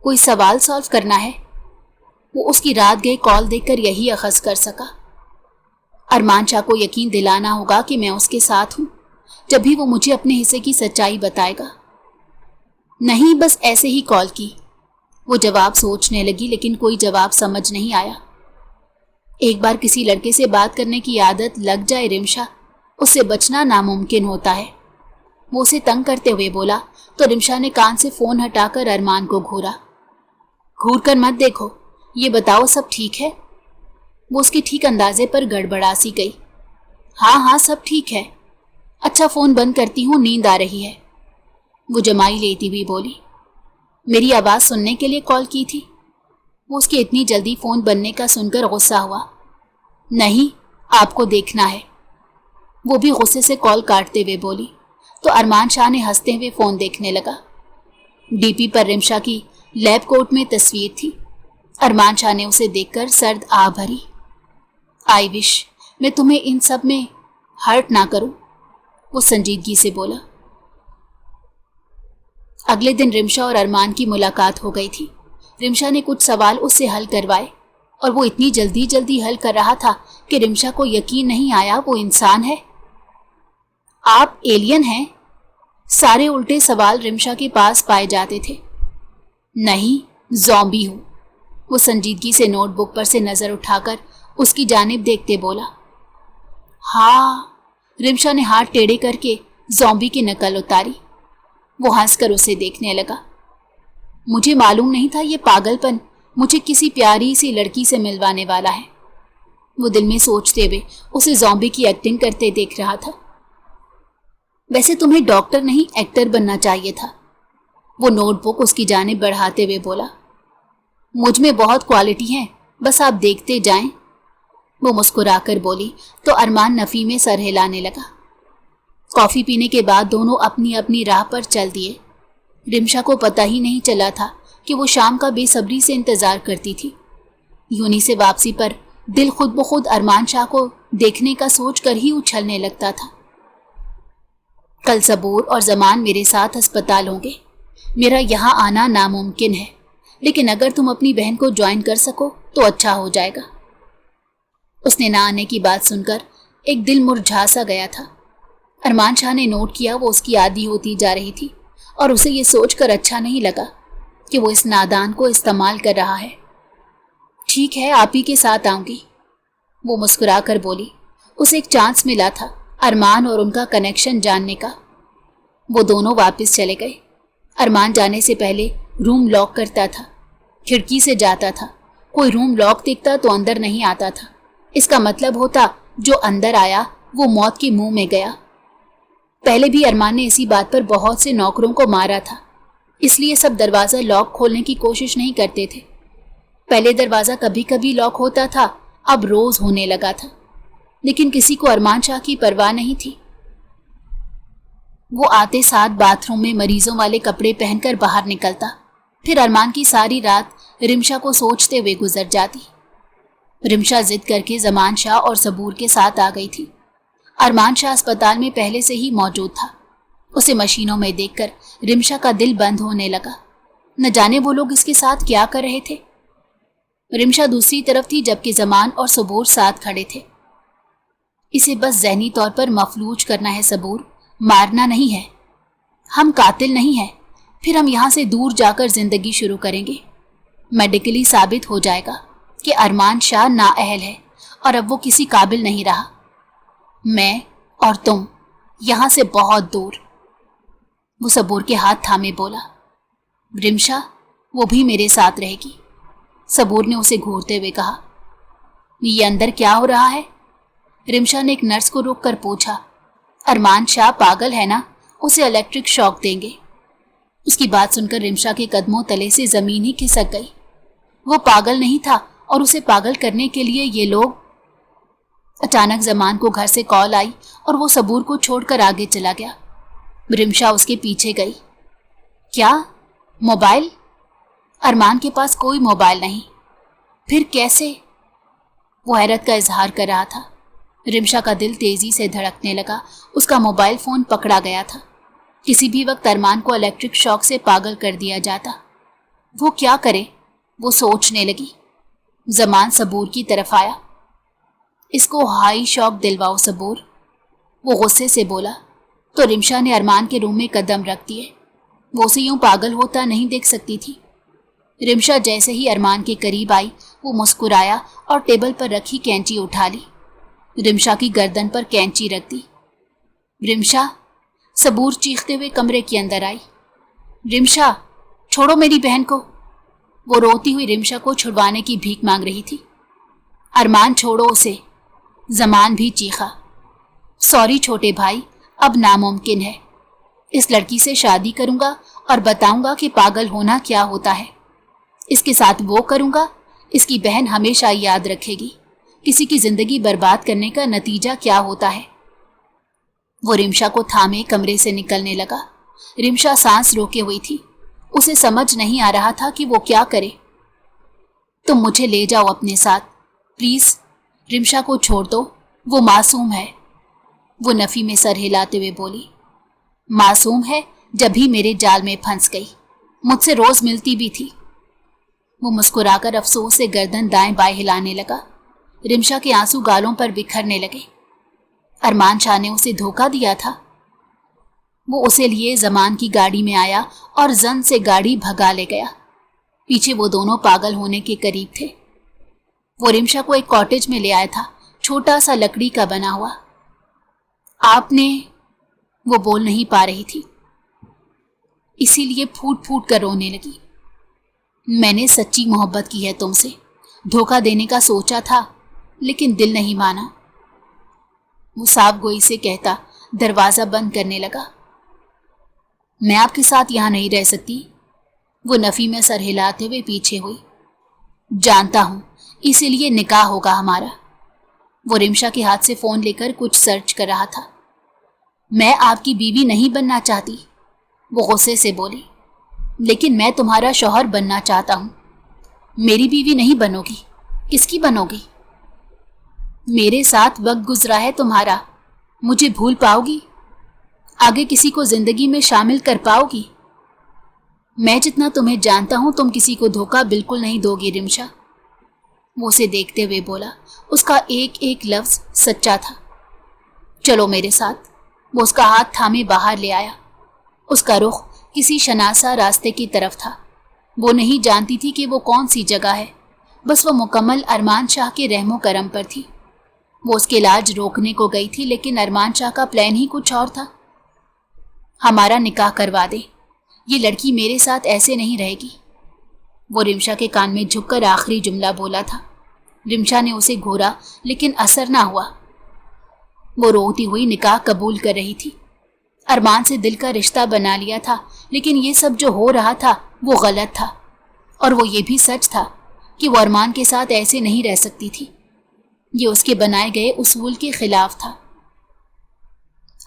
کوئی سوال سالو کرنا ہے؟ وہ اس کی رات گئے کال دیکھ کر یہی اخذ کر سکا۔ ارمان شاہ کو یقین دلانا ہوگا کہ میں اس کے ساتھ ہوں، جب بھی وہ مجھے اپنے حصے کی سچائی بتائے گا۔ نہیں، بس ایسے ہی کال کی۔ وہ جواب سوچنے لگی لیکن کوئی جواب سمجھ نہیں آیا۔ ایک بار کسی لڑکے سے بات کرنے کی عادت لگ جائے رمشا، اس سے بچنا ناممکن ہوتا ہے۔ وہ اسے تنگ کرتے ہوئے بولا تو رمشا نے کان سے فون ہٹا کر ارمان کو گھورا۔ گھور کر مت دیکھو، یہ بتاؤ سب ٹھیک ہے؟ وہ اس کے ٹھیک اندازے پر گڑبڑا سی گئی۔ ہاں سب ٹھیک ہے۔ اچھا فون بند کرتی ہوں، نیند آ رہی ہے، وہ جمائی لیتی ہوئی بولی۔ میری آواز سننے کے لیے کال کی تھی؟ وہ اس کے اتنی جلدی فون بننے کا سن کر غصہ ہوا۔ نہیں، آپ کو دیکھنا ہے، وہ بھی غصے سے کال کاٹتے ہوئے بولی۔ تو ارمان شاہ نے ہنستے ہوئے فون دیکھنے لگا۔ ڈی پی پر رمشا کی لیب کوٹ میں تصویر تھی۔ ارمان شاہ نے اسے دیکھ کر سرد آہ بھری۔ آئی وش میں تمہیں ان سب میں ہرٹ نہ کروں، وہ سنجیدگی سے بولا۔ اگلے دن رمشا اور ارمان کی ملاقات ہو گئی تھی۔ رمشا نے کچھ سوال اس سے حل کروائے اور وہ اتنی جلدی حل کر رہا تھا کہ رمشا کو یقین نہیں آیا وہ انسان ہے۔ آپ ایلین ہیں؟ سارے الٹے سوال رمشا کے پاس پائے جاتے تھے۔ نہیں، زومبی ہوں، وہ سنجیدگی سے نوٹ بک پر سے نظر اٹھا کر اس کی جانب دیکھتے بولا۔ ہاں، رمشا نے ہاتھ ٹیڑھے کر کے زومبی کی نقل اتاری۔ وہ ہنس کر اسے دیکھنے لگا۔ مجھے معلوم نہیں تھا یہ پاگل پن مجھے کسی پیاری سی لڑکی سے ملوانے والا ہے، وہ دل میں سوچتے ہوئے اسے زومبی کی ایکٹنگ کرتے دیکھ رہا تھا۔ ویسے تمہیں ڈاکٹر نہیں ایکٹر بننا چاہیے تھا، وہ نوٹ بک اس کی جانب بڑھاتے ہوئے بولا۔ مجھ میں بہت کوالٹی ہیں، بس آپ دیکھتے جائیں، وہ مسکرا کر بولی تو ارمان نفی میں سر ہلانے لگا۔ کافی پینے کے بعد دونوں اپنی اپنی راہ پر چل دیے۔ رمشا کو پتہ ہی نہیں چلا تھا کہ وہ شام کا بے صبری سے انتظار کرتی تھی۔ یونی سے واپسی پر دل خود بخود ارمان شاہ کو دیکھنے کا سوچ کر ہی اچھلنے لگتا تھا۔ کل صبور اور زمان میرے ساتھ ہسپتال ہوں گے، میرا یہاں آنا ناممکن ہے، لیکن اگر تم اپنی بہن کو جوائن کر سکو تو اچھا ہو جائے گا۔ اس نے نہ آنے کی بات سن کر ایک دل مرجھا سا گیا تھا۔ ارمان شاہ نے نوٹ کیا وہ اس کی عادی ہوتی جا رہی تھی اور اسے یہ سوچ کر اچھا نہیں لگا کہ وہ اس نادان کو استعمال کر رہا ہے۔ ٹھیک ہے، آپ ہی کے ساتھ آؤں گی، وہ مسکرا کر بولی۔ اسے ایک چانس ملا تھا ارمان اور ان کا کنیکشن جاننے کا۔ وہ دونوں واپس چلے گئے۔ ارمان جانے سے پہلے روم لاک کرتا تھا، کھڑکی سے جاتا تھا، کوئی روم لاک دیکھتا تو اندر نہیں آتا تھا۔ اس کا مطلب ہوتا جو اندر آیا وہ موت کے منہ میں گیا۔ پہلے بھی ارمان نے اسی بات پر بہت سے نوکروں کو مارا تھا، اس لیے سب دروازہ لاک کھولنے کی کوشش نہیں کرتے تھے۔ پہلے دروازہ کبھی کبھی لاک ہوتا تھا، اب روز ہونے لگا تھا۔ लेकिन किसी को अरमान शाह की परवाह नहीं थी। वो आते साथ बाथरूम में मरीजों वाले कपड़े पहनकर बाहर निकलता, फिर अरमान की सारी रात रिमशा को सोचते हुए गुजर जाती। रिमशा जिद करके जमान शाह और सबूर के साथ आ गई थी। अरमान शाह अस्पताल में पहले से ही मौजूद था। उसे मशीनों में देखकर रिमशा का दिल बंद होने लगा। न जाने वो लोग इसके साथ क्या कर रहे थे। रिमशा दूसरी तरफ थी, जबकि जमान और सबूर साथ खड़े थे। इसे बस ज़हनी तौर पर मफलूज करना है सबूर, मारना नहीं है। हम कातिल नहीं हैं। फिर हम यहाँ से दूर जाकर जिंदगी शुरू करेंगे। मेडिकली साबित हो जाएगा कि अरमान शाह नाअहल है और अब वो किसी काबिल नहीं रहा। मैं और तुम यहाँ से बहुत दूर। वो सबूर के हाथ थामे बोला, रिमशा वो भी मेरे साथ रहेगी। सबूर ने उसे घूरते हुए कहा, ये अंदर क्या हो रहा है? रिमशा ने एक नर्स को रोककर पूछा। अरमान शाह पागल है ना, उसे इलेक्ट्रिक शॉक देंगे। उसकी बात सुनकर रिमशा के कदमों तले से जमीन ही खिसक गई। वो पागल नहीं था और उसे पागल करने के लिए ये लोग। अचानक जमान को घर से कॉल आई और वो सबूर को छोड़कर आगे चला गया। रिमशा उसके पीछे गई। क्या? मोबाइल? अरमान के पास कोई मोबाइल नहीं। फिर कैसे? वो हैरत का इजहार कर रहा था। रिमशा का दिल तेजी से धड़कने लगा। उसका मोबाइल फोन पकड़ा गया था। किसी भी वक्त अरमान को इलेक्ट्रिक शॉक से पागल कर दिया जाता। वो क्या करे? वो सोचने लगी। जमान सबूर की तरफ आया। इसको हाई शॉक दिलवाओ सबूर, वो गुस्से से बोला। तो रिमशा ने अरमान के रूम में कदम रख दिए। वो उसे यूं पागल होता नहीं देख सकती थी। रिमशा जैसे ही अरमान के करीब आई, वो मुस्कुराया और टेबल पर रखी कैंची उठा ली। रिमशा की गर्दन पर कैंची रख दी। रिमशा! सबूर चीखते हुए कमरे के अंदर आई। रिमशा, छोड़ो मेरी बहन को। वो रोती हुई रिमशा को छुड़वाने की भीख मांग रही थी। अरमान छोड़ो उसे। जमान भी चीखा। सॉरी छोटे भाई, अब नामुमकिन है। इस लड़की से शादी करूंगा और बताऊंगा कि पागल होना क्या होता है। इसके साथ वो करूंगा, इसकी बहन हमेशा याद रखेगी किसी की जिंदगी बर्बाद करने का नतीजा क्या होता है। वो रिमशा को थामे कमरे से निकलने लगा। रिमशा सांस रोके हुई थी। उसे समझ नहीं आ रहा था कि वो क्या करे। तुम मुझे ले जाओ अपने साथ प्लीज। रिमशा को छोड़ दो, वो मासूम है। वो नफी में सर हिलाते हुए बोली। मासूम है जब ही मेरे जाल में फंस गई, मुझसे रोज मिलती भी थी। वो मुस्कुराकर अफसोस से गर्दन दाएं बाएं हिलाने लगा। रिमशा के आंसू गालों पर बिखरने लगे। अरमान शाह ने उसे धोखा दिया था। वो उसे लिए जमान की गाड़ी में आया और जन से गाड़ी भगा ले गया। पीछे वो दोनों पागल होने के करीब थे। वो रिमशा को एक कॉटेज में ले आया था, छोटा सा लकड़ी का बना हुआ। आपने, वो बोल नहीं पा रही थी, इसीलिए फूट फूट कर रोने लगी। मैंने सच्ची मोहब्बत की है तुमसे, धोखा देने का सोचा था लेकिन दिल नहीं माना। वो साफ गोई से कहता दरवाजा बंद करने लगा। मैं आपके साथ यहां नहीं रह सकती। वो नफी में सर हिलाते हुए पीछे हुई। जानता हूं, इसीलिए निकाह होगा हमारा। वो रिमशा के हाथ से फोन लेकर कुछ सर्च कर रहा था। मैं आपकी बीवी नहीं बनना चाहती, वो गुस्से से बोली, लेकिन मैं तुम्हारा शौहर बनना चाहता हूं। मेरी बीवी नहीं बनोगी, किसकी बनोगी? मेरे साथ वक्त गुजरा है तुम्हारा, मुझे भूल पाओगी? आगे किसी को जिंदगी में शामिल कर पाओगी? मैं जितना तुम्हें जानता हूं, तुम किसी को धोखा बिल्कुल नहीं दोगी रिमशा। वो उसे देखते हुए बोला। उसका एक एक लफ्ज सच्चा था। चलो मेरे साथ। वो उसका हाथ थामे बाहर ले आया। उसका रुख किसी शनासा रास्ते की तरफ था। वो नहीं जानती थी कि वो कौन सी जगह है, बस वो मुकम्मल अरमान शाह के रहमो करम पर थी। वो उसके इलाज रोकने को गई थी, लेकिन अरमान शाह का प्लान ही कुछ और था। हमारा निकाह करवा दे, ये लड़की मेरे साथ ऐसे नहीं रहेगी। वो रिमशा के कान में झुककर आखिरी जुमला बोला था। रिमशा ने उसे घूरा, लेकिन असर ना हुआ। वो रोती हुई निकाह कबूल कर रही थी। अरमान से दिल का रिश्ता बना लिया था, लेकिन ये सब जो हो रहा था वो गलत था। और वो ये भी सच था कि वो अरमान के साथ ऐसे नहीं रह सकती थी। یہ اس کے بنائے گئے اصول کے خلاف تھا۔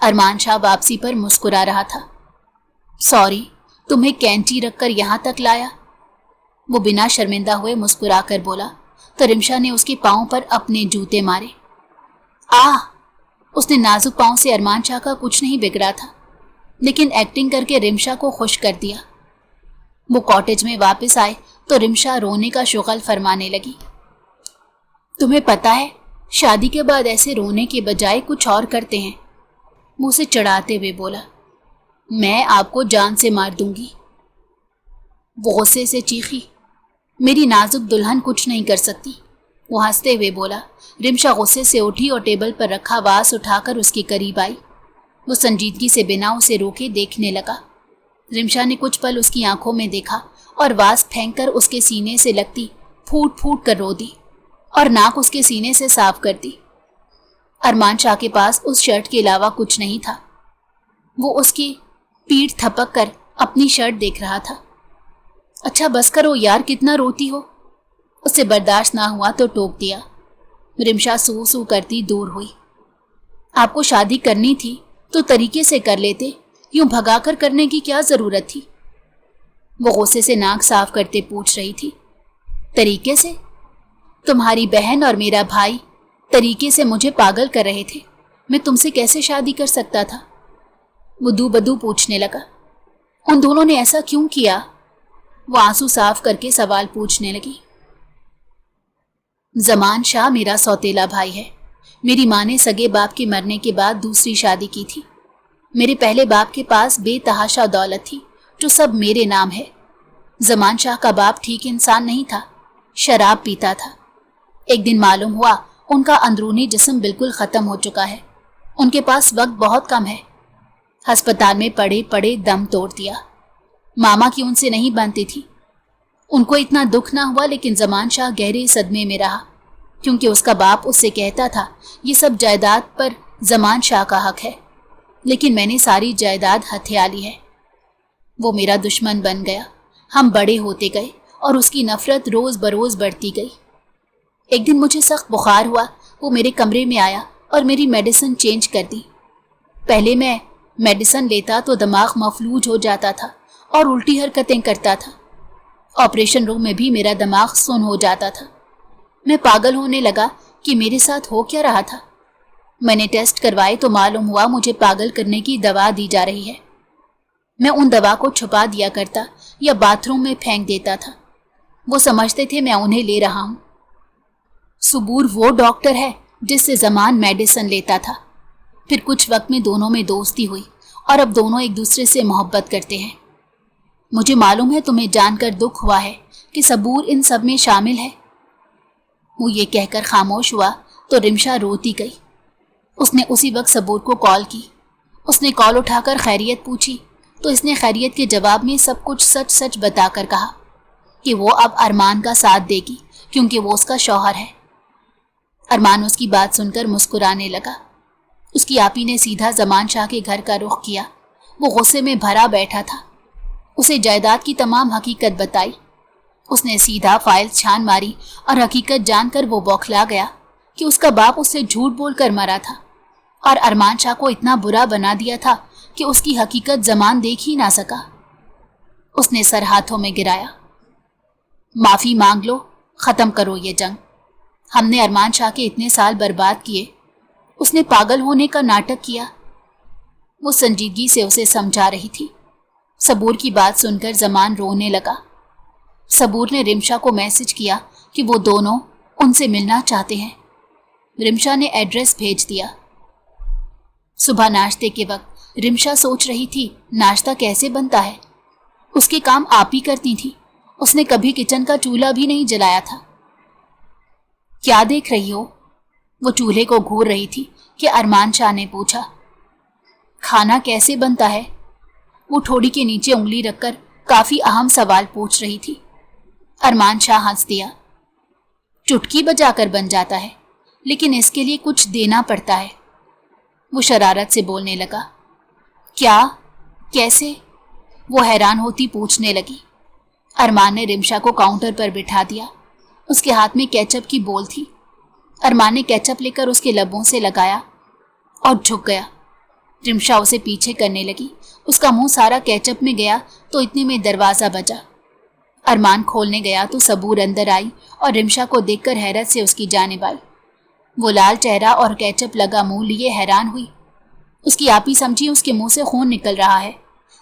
ارمان شاہ واپسی پر مسکرا رہا تھا۔ سوری، تمہیں کینچی رکھ کر یہاں تک لایا؟ وہ بنا شرمندہ ہوئے مسکرا کر بولا تو رمشا نے اس کے پاؤں پر اپنے جوتے مارے۔ اس نے نازک پاؤں سے ارمان شاہ کا کچھ نہیں بگڑا تھا، لیکن ایکٹنگ کر کے رمشا کو خوش کر دیا۔ وہ کاٹیج میں واپس آئے تو رمشا رونے کا شغل فرمانے لگی۔ تمہیں پتا ہے، شادی کے بعد ایسے رونے کے بجائے کچھ اور کرتے ہیں، وہ اسے چڑھاتے ہوئے بولا۔ میں آپ کو جان سے مار دوں گی، وہ غصے سے چیخی۔ میری نازک دلہن کچھ نہیں کر سکتی، وہ ہنستے ہوئے بولا۔ رمشا غصے سے اٹھی اور ٹیبل پر رکھا واس اٹھا کر اس کے قریب آئی۔ وہ سنجیدگی سے بنا اسے روکے دیکھنے لگا۔ رمشا نے کچھ پل اس کی آنکھوں میں دیکھا اور واس پھینک کر اس کے سینے سے لگتی پھوٹ پھوٹ کر رو دی اور ناک اس کے سینے سے صاف کر دی۔ ارمان شاہ کے پاس اس شرٹ کے علاوہ کچھ نہیں تھا۔ وہ اس کی پیٹھ تھپک کر اپنی شرٹ دیکھ رہا تھا۔ اچھا بس کرو یار، کتنا روتی ہو؟ اسے برداشت نہ ہوا تو ٹوک دیا۔ رمشا سو سو کرتی دور ہوئی۔ آپ کو شادی کرنی تھی تو طریقے سے کر لیتے، یوں بھگا کر کرنے کی کیا ضرورت تھی؟ وہ غصے سے ناک صاف کرتے پوچھ رہی تھی۔ طریقے سے؟ تمہاری بہن اور میرا بھائی طریقے سے مجھے پاگل کر رہے تھے، میں تم سے کیسے شادی کر سکتا تھا؟ وہ دو بدو پوچھنے لگا۔ ان دونوں نے ایسا کیوں کیا؟ وہ آنسو صاف کر کے سوال پوچھنے لگی۔ زمان شاہ میرا سوتیلا بھائی ہے۔ میری ماں نے سگے باپ کے مرنے کے بعد دوسری شادی کی تھی۔ میرے پہلے باپ کے پاس بے تحاشا دولت تھی جو سب میرے نام ہے۔ زمان شاہ کا باپ ٹھیک انسان نہیں تھا، شراب پیتا تھا۔ ایک دن معلوم ہوا ان کا اندرونی جسم بالکل ختم ہو چکا ہے، ان کے پاس وقت بہت کم ہے۔ ہسپتال میں پڑے پڑے دم توڑ دیا۔ ماما کی ان سے نہیں بنتی تھی۔ ان کو اتنا دکھ نہ ہوا، لیکن زمان شاہ گہرے صدمے میں رہا، کیونکہ اس کا باپ اس سے کہتا تھا یہ سب جائیداد پر زمان شاہ کا حق ہے، لیکن میں نے ساری جائیداد ہتھیا لی ہے۔ وہ میرا دشمن بن گیا۔ ہم بڑے ہوتے گئے اور اس کی نفرت روز بروز بڑھتی گئی۔ ایک دن مجھے سخت بخار ہوا، وہ میرے کمرے میں آیا اور میری میڈیسن چینج کر دی۔ پہلے میں میڈیسن لیتا تو دماغ مفلوج ہو جاتا تھا اور الٹی حرکتیں کرتا تھا۔ آپریشن روم میں بھی میرا دماغ سن ہو جاتا تھا۔ میں پاگل ہونے لگا کہ میرے ساتھ ہو کیا رہا تھا۔ میں نے ٹیسٹ کروائے تو معلوم ہوا مجھے پاگل کرنے کی دوا دی جا رہی ہے۔ میں ان دوا کو چھپا دیا کرتا یا باتھ روم میں پھینک دیتا تھا۔ وہ سمجھتے تھے میں انہیں لے رہا ہوں۔ صبور وہ ڈاکٹر ہے جس سے زمان میڈیسن لیتا تھا۔ پھر کچھ وقت میں دونوں میں دوستی ہوئی اور اب دونوں ایک دوسرے سے محبت کرتے ہیں۔ مجھے معلوم ہے تمہیں جان کر دکھ ہوا ہے کہ صبور ان سب میں شامل ہے۔ وہ یہ کہہ کر خاموش ہوا تو رمشا روتی گئی۔ اس نے اسی وقت صبور کو کال کی۔ اس نے کال اٹھا کر خیریت پوچھی تو اس نے خیریت کے جواب میں سب کچھ سچ سچ بتا کر کہا کہ وہ اب ارمان کا ساتھ دے گی کیونکہ وہ اس کا شوہر ہے۔ ارمان اس کی بات سن کر مسکرانے لگا۔ اس کی آپی نے سیدھا زمان شاہ کے گھر کا رخ کیا۔ وہ غصے میں بھرا بیٹھا تھا۔ اسے جائیداد کی تمام حقیقت بتائی۔ اس نے سیدھا فائل چھان ماری اور حقیقت جان کر وہ بوکھلا گیا کہ اس کا باپ اس سے جھوٹ بول کر مرا تھا اور ارمان شاہ کو اتنا برا بنا دیا تھا کہ اس کی حقیقت زمان دیکھ ہی نہ سکا۔ اس نے سر ہاتھوں میں گرایا۔ معافی مانگ لو، ختم کرو یہ جنگ۔ ہم نے ارمان شاہ کے اتنے سال برباد کیے، اس نے پاگل ہونے کا ناٹک کیا۔ وہ سنجیدگی سے اسے سمجھا رہی تھی۔ صبور کی بات سن کر زمان رونے لگا۔ صبور نے رمشا کو میسج کیا کہ وہ دونوں ان سے ملنا چاہتے ہیں۔ رمشا نے ایڈریس بھیج دیا۔ صبح ناشتے کے وقت رمشا سوچ رہی تھی ناشتہ کیسے بنتا ہے۔ اس کے کام آپ ہی کرتی تھی، اس نے کبھی کچن کا چولہا بھی نہیں جلایا تھا۔ کیا دیکھ رہی ہو؟ وہ چولہے کو گھور رہی تھی کہ ارمان شاہ نے پوچھا۔ کھانا کیسے بنتا ہے؟ وہ ٹھوڑی کے نیچے انگلی رکھ کر کافی اہم سوال پوچھ رہی تھی۔ ارمان شاہ ہنس دیا۔ چٹکی بجا کر بن جاتا ہے، لیکن اس کے لیے کچھ دینا پڑتا ہے۔ وہ شرارت سے بولنے لگا۔ کیا؟ کیسے؟ وہ حیران ہوتی پوچھنے لگی۔ ارمان نے رمشا کو کاؤنٹر پر بٹھا دیا۔ اس کے ہاتھ میں کیچپ کی بول تھی۔ अरमान ने केचप लेकर उसके लबों से लगाया और झुक गया। रिमशा उसे पीछे करने लगी। उसका मुंह सारा केचप में गया तो इतने में दरवाज़ा बजा। अरमान खोलने गया तो सबूर अंदर आई और रिमशा को देखकर हैरत से उसकी जानिब आई। वो लाल चेहरा और केचप लगा मुंह लिए हैरान हुई। उसकी आपी समझी उसके मुंह से खून निकल रहा है।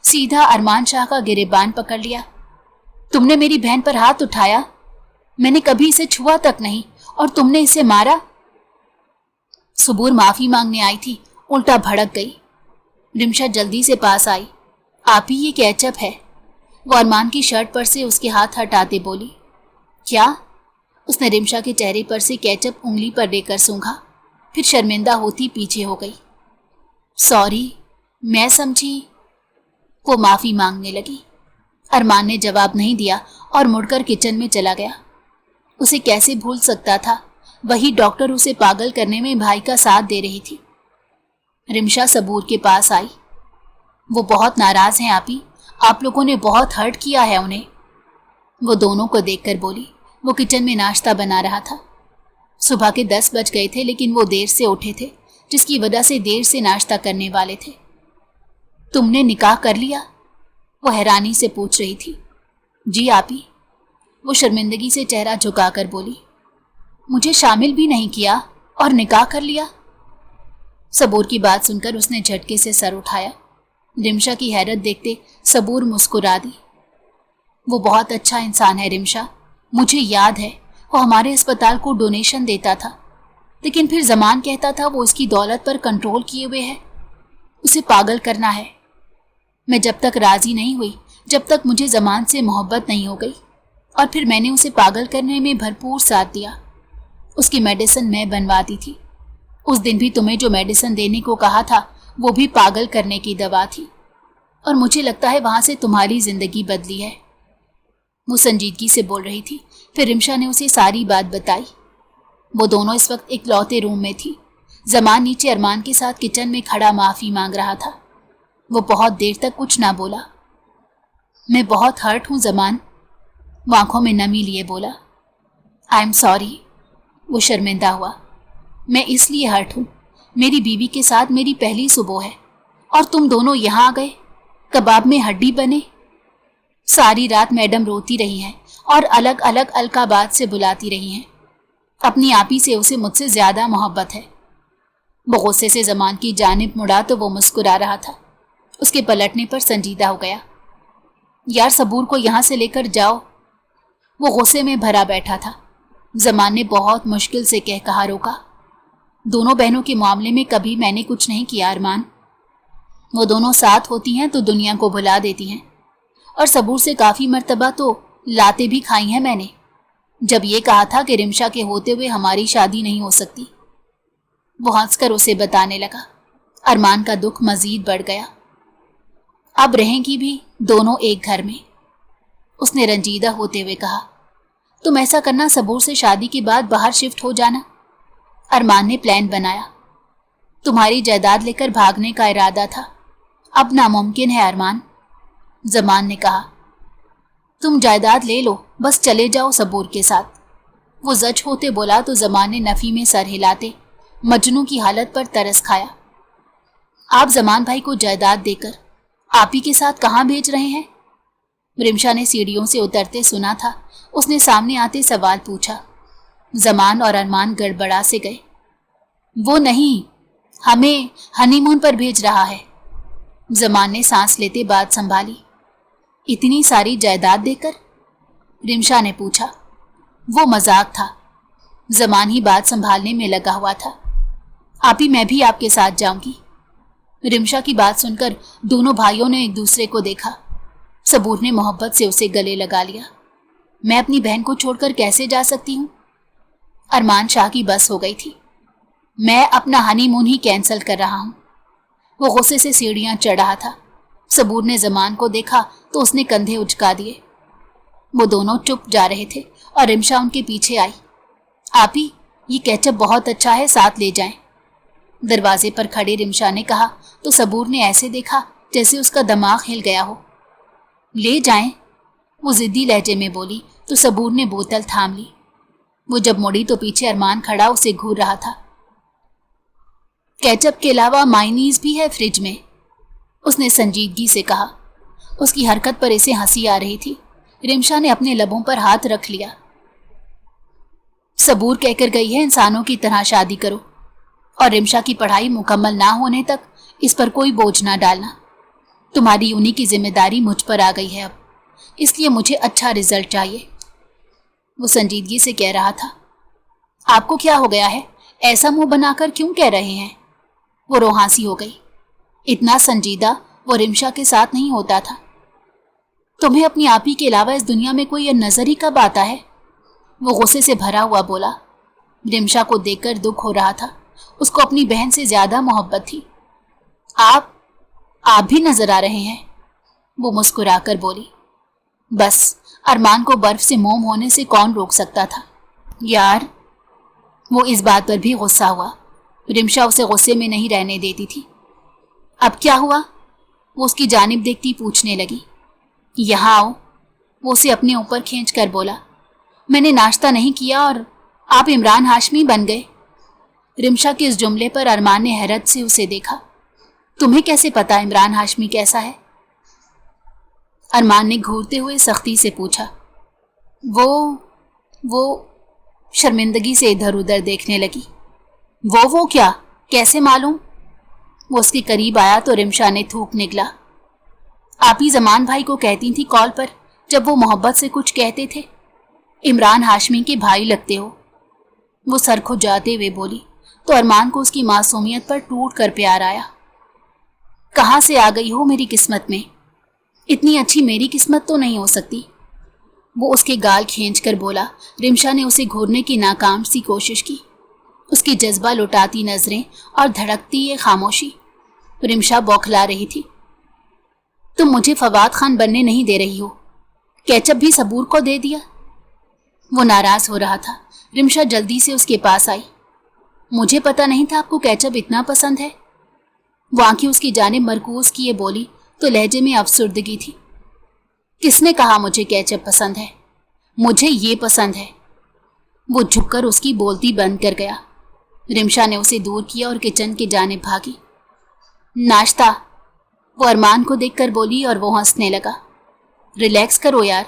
सीधा अरमान शाह का गिरेबान पकड़ लिया। तुमने मेरी बहन पर हाथ उठाया? मैंने कभी इसे छुआ तक नहीं, और तुमने इसे मारा? सबूर माफी मांगने आई थी, उल्टा भड़क गई। रिमशा जल्दी से पास आई। आपी ये केचप है। वो अरमान की शर्ट पर से उसके हाथ हटाते बोली। क्या? उसने रिमशा के चेहरे पर से केचप उंगली पर लेकर सूंघा, फिर शर्मिंदा होती पीछे हो गई। सॉरी, मैं समझी। वो माफी मांगने लगी। अरमान ने जवाब नहीं दिया और मुड़कर किचन में चला गया। उसे कैसे भूल सकता था, वही डॉक्टर उसे पागल करने में भाई का साथ दे रही थी। रिमशा सबूर के पास आई। वो बहुत नाराज हैं आपी, आप लोगों ने बहुत हर्ट किया है उन्हें। वो दोनों को देखकर बोली। वो किचन में नाश्ता बना रहा था। सुबह के 10 बज गए थे, लेकिन वो देर से उठे थे, जिसकी वजह से देर से नाश्ता करने वाले थे। तुमने निकाह कर लिया? वो हैरानी से पूछ रही थी। जी आपी। वो शर्मिंदगी से चेहरा झुकाकर बोली। मुझे शामिल भी नहीं किया और निकाह कर लिया? सबूर की बात सुनकर उसने झटके से सर उठाया। रिमशा की हैरत देखते सबूर मुस्कुरा दी। वो बहुत अच्छा इंसान है रिमशा, मुझे याद है वो हमारे अस्पताल को डोनेशन देता था, लेकिन फिर जमान कहता था वो इसकी दौलत पर कंट्रोल किए हुए है, उसे पागल करना है। मैं जब तक राजी नहीं हुई, जब तक मुझे जमान से मोहब्बत नहीं हो गई, और फिर मैंने उसे पागल करने में भरपूर साथ दिया। उसकी मेडिसिन मैं बनवाती थी। उस दिन भी तुम्हें जो मेडिसिन देने को कहा था वो भी पागल करने की दवा थी, और मुझे लगता है वहां से तुम्हारी जिंदगी बदली है। वो संजीदगी से बोल रही थी। फिर रिमशा ने उसे सारी बात बताई। वो दोनों इस वक्त एक लौते रूम में थी। जमान नीचे अरमान के साथ किचन में खड़ा माफ़ी मांग रहा था। वो बहुत देर तक कुछ ना बोला। मैं बहुत हर्ट हूँ जमान, वो आंखों में नमी लिए बोला। I am sorry. वो शर्मिंदा हुआ। मैं इसलिए हर्ट हूँ, मेरी बीवी के साथ मेरी पहली सुबह है, और तुम दोनों यहाँ आ गए, कबाब में हड्डी बने। सारी रात मैडम रोती रही हैं और अलग अलग अलकाबात से बुलाती रही हैं। अपनी आपी से उसे मुझसे ज्यादा मोहब्बत है। वो गुस्से से जमान की जानिब मुड़ा तो वो मुस्कुरा रहा था। उसके पलटने पर संजीदा हो गया। यार सबूर को यहाँ से लेकर जाओ। वो गुस्से में भरा बैठा था। जमान ने बहुत मुश्किल से कह कहा रोका। दोनों बहनों के मामले में कभी मैंने कुछ नहीं किया अरमान। वो दोनों साथ होती हैं तो दुनिया को भुला देती हैं, और सबूर से काफ़ी मर्तबा तो लाते भी खाई हैं मैंने, जब ये कहा था कि रिमशा के होते हुए हमारी शादी नहीं हो सकती। वो हंसकर उसे बताने लगा। अरमान का दुख मजीद बढ़ गया। अब रहेंगी भी दोनों एक घर में, उसने रंजीदा होते हुए कहा। तुम ऐसा करना, सबूर से शादी के बाद बाहर शिफ्ट हो जाना। अरमान ने प्लान बनाया। तुम्हारी जायदाद लेकर भागने का इरादा था, अब नामुमकिन है अरमान, जमान ने कहा। तुम जायदाद ले लो, बस चले जाओ सबूर के साथ, वो जज होते बोला तो जमान ने नफी में सर हिलाते मजनू की हालत पर तरस खाया। आप जमान भाई को जायदाद देकर आपी के साथ कहाँ भेज रहे हैं? रिमशा ने सीढ़ियों से उतरते सुना था। उसने सामने आते सवाल पूछा। जमान और अरमान गड़बड़ा से गए। वो नहीं, हमें हनीमून पर भेज रहा है। जमान ने सांस लेते बात संभाली। इतनी सारी जायदाद देकर? रिमशा ने पूछा। वो मजाक था। जमान ही बात संभालने में लगा हुआ था। आपी, मैं भी आपके साथ जाऊंगी। रिमशा की बात सुनकर दोनों भाइयों ने एक दूसरे को देखा। सबूर ने मोहब्बत से उसे गले लगा लिया। मैं अपनी बहन को छोड़कर कैसे जा सकती हूँ? अरमान शाह की बस हो गई थी। मैं अपना हनीमून ही कैंसिल कर रहा हूँ। वो गुस्से से सीढ़ियाँ चढ़ रहा था। सबूर ने जमान को देखा तो उसने कंधे उचका दिए। वो दोनों चुप जा रहे थे और रिमशा उनके पीछे आई। आपी, ये केचप बहुत अच्छा है, साथ ले जाएं। दरवाजे पर खड़े रिमशा ने कहा तो सबूर ने ऐसे देखा जैसे उसका दिमाग हिल गया हो। ले जाएं, वो जिद्दी लहजे में बोली तो सबूर ने बोतल थाम ली। वो जब मुड़ी तो पीछे अरमान खड़ा उसे घूर रहा था। केचप के अलावा मायोनीज भी है फ्रिज में, उसने संजीदगी से कहा। उसकी हरकत पर इसे हंसी आ रही थी। रिमशा ने अपने लबों पर हाथ रख लिया। सबूर कहकर गई है इंसानों की तरह शादी करो, और रिमशा की पढ़ाई मुकम्मल ना होने तक इस पर कोई बोझ ना डालना। तुम्हारी यूनी की जिम्मेदारी मुझ पर आ गई है अब, इसलिए मुझे अच्छा रिजल्ट चाहिए। वो संजीदगी से कह रहा था। आपको क्या हो गया है, ऐसा मुंह बनाकर क्यों कह रहे हैं? वो रोहासी हो गई। इतना संजीदा वो रिमशा के साथ नहीं होता था। तुम्हें अपनी आप ही के अलावा इस दुनिया में कोई नजर ही कब आता है? वो गुस्से से भरा हुआ बोला। रिमशा को देखकर दुख हो रहा था। उसको अपनी बहन से ज्यादा मोहब्बत थी। आप भी नजर आ रहे हैं, वो मुस्कुराकर बोली। बस अरमान को बर्फ से मोम होने से कौन रोक सकता था यार। वो इस बात पर भी गुस्सा हुआ। रिमशा उसे गुस्से में नहीं रहने देती थी। अब क्या हुआ? वो उसकी जानिब देखती पूछने लगी। यहाँ आओ, वो उसे अपने ऊपर खींच कर बोला। मैंने नाश्ता नहीं किया और आप इमरान हाशमी बन गए। रिमशा के इस जुमले पर अरमान ने हैरत से उसे देखा। तुम्हें कैसे पता इमरान हाशमी कैसा है? अरमान ने घूरते हुए सख्ती से पूछा। वो शर्मिंदगी से इधर उधर देखने लगी। वो क्या, कैसे मालूम? वो उसके करीब आया तो रिमशा ने थूक निकला। आप ही जमान भाई को कहती थी कॉल पर जब वो मोहब्बत से कुछ कहते थे, इमरान हाशमी के भाई लगते हो। वो सर खुजाते हुए बोली तो अरमान को उसकी मासूमियत पर टूट कर प्यार आया। कहाँ से आ गई हो मेरी किस्मत में? इतनी अच्छी मेरी किस्मत तो नहीं हो सकती। वो उसके गाल खींचकर बोला। रिमशा ने उसे घूरने की नाकाम सी कोशिश की। उसकी जज्बा लुटाती नजरें और धड़कती ये खामोशी। रिमशा बौखला रही थी। तुम मुझे फवाद खान बनने नहीं दे रही हो, केचप भी सबूर को दे दिया। वो नाराज हो रहा था। रिमशा जल्दी से उसके पास आई। मुझे पता नहीं था आपको केचप इतना पसंद है। वो आंखें उसकी जानिब मरकूज किए बोली तो लहजे में अफसुर्दगी थी। किसने कहा मुझे केचप पसंद है? मुझे ये पसंद है। वो झुककर उसकी बोलती बंद कर गया। रिमशा ने उसे दूर किया और किचन की जानिब भागी। नाश्ता, वो अरमान को देखकर बोली और वो हंसने लगा। रिलैक्स करो यार,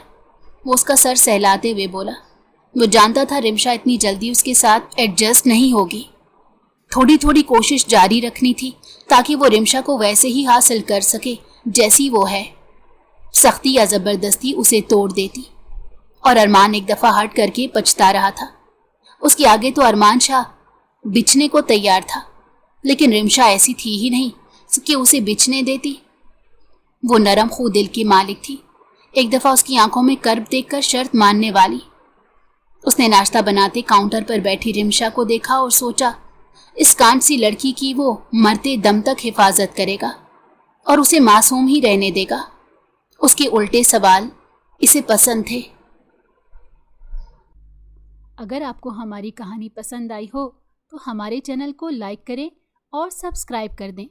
वो उसका सर सहलाते हुए बोला। वो जानता था रिमशा इतनी जल्दी उसके साथ एडजस्ट नहीं होगी। थोड़ी थोड़ी कोशिश जारी रखनी थी ताकि वो रिमशा को वैसे ही हासिल कर सके जैसी वो है। सख्ती या जबरदस्ती उसे तोड़ देती। और अरमान एक दफा हट करके पछता रहा था। उसके आगे तो अरमान शाह बिछने को तैयार था, लेकिन रिमशा ऐसी थी ही नहीं कि उसे बिछने देती। वो नरम खू दिल की मालिक थी। एक दफा उसकी आंखों में कर्ब देखकर शर्त मानने वाली। उसने नाश्ता बनाते काउंटर पर बैठी रिमशा को देखा और सोचा, इस कांट सी लड़की की वो मरते दम तक हिफाजत करेगा और उसे मासूम ही रहने देगा। उसके उल्टे सवाल इसे पसंद थे। अगर आपको हमारी कहानी पसंद आई हो तो हमारे चैनल को लाइक करें और सब्सक्राइब कर दें।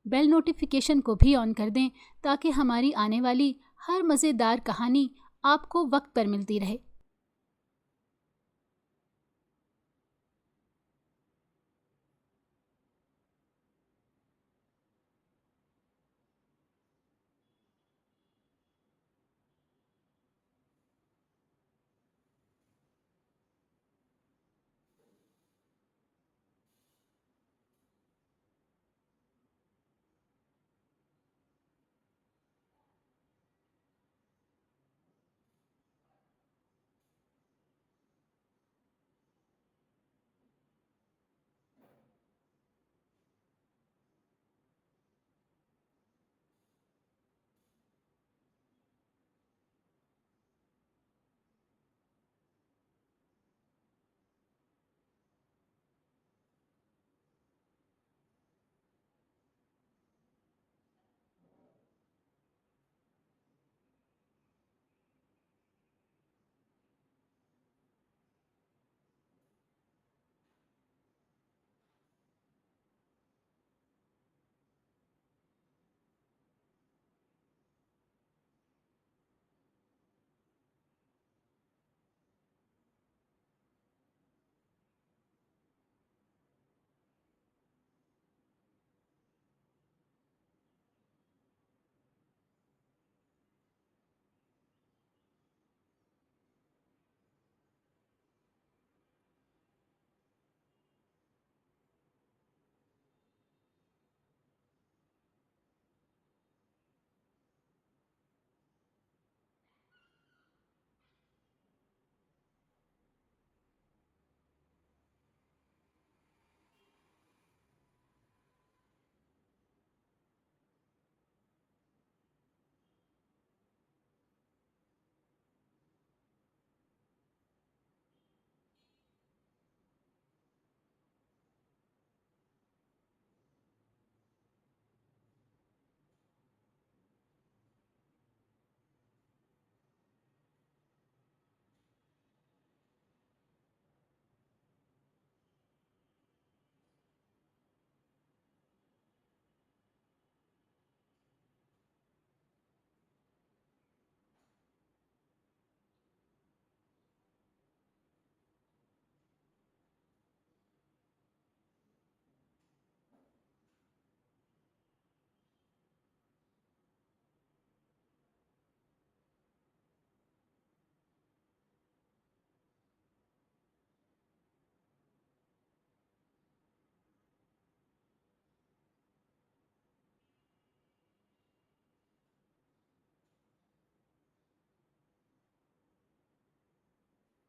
बेल नोटिफिकेशन को भी ऑन कर दें ताकि हमारी आने वाली हर मज़ेदार कहानी आपको वक्त पर मिलती रहे।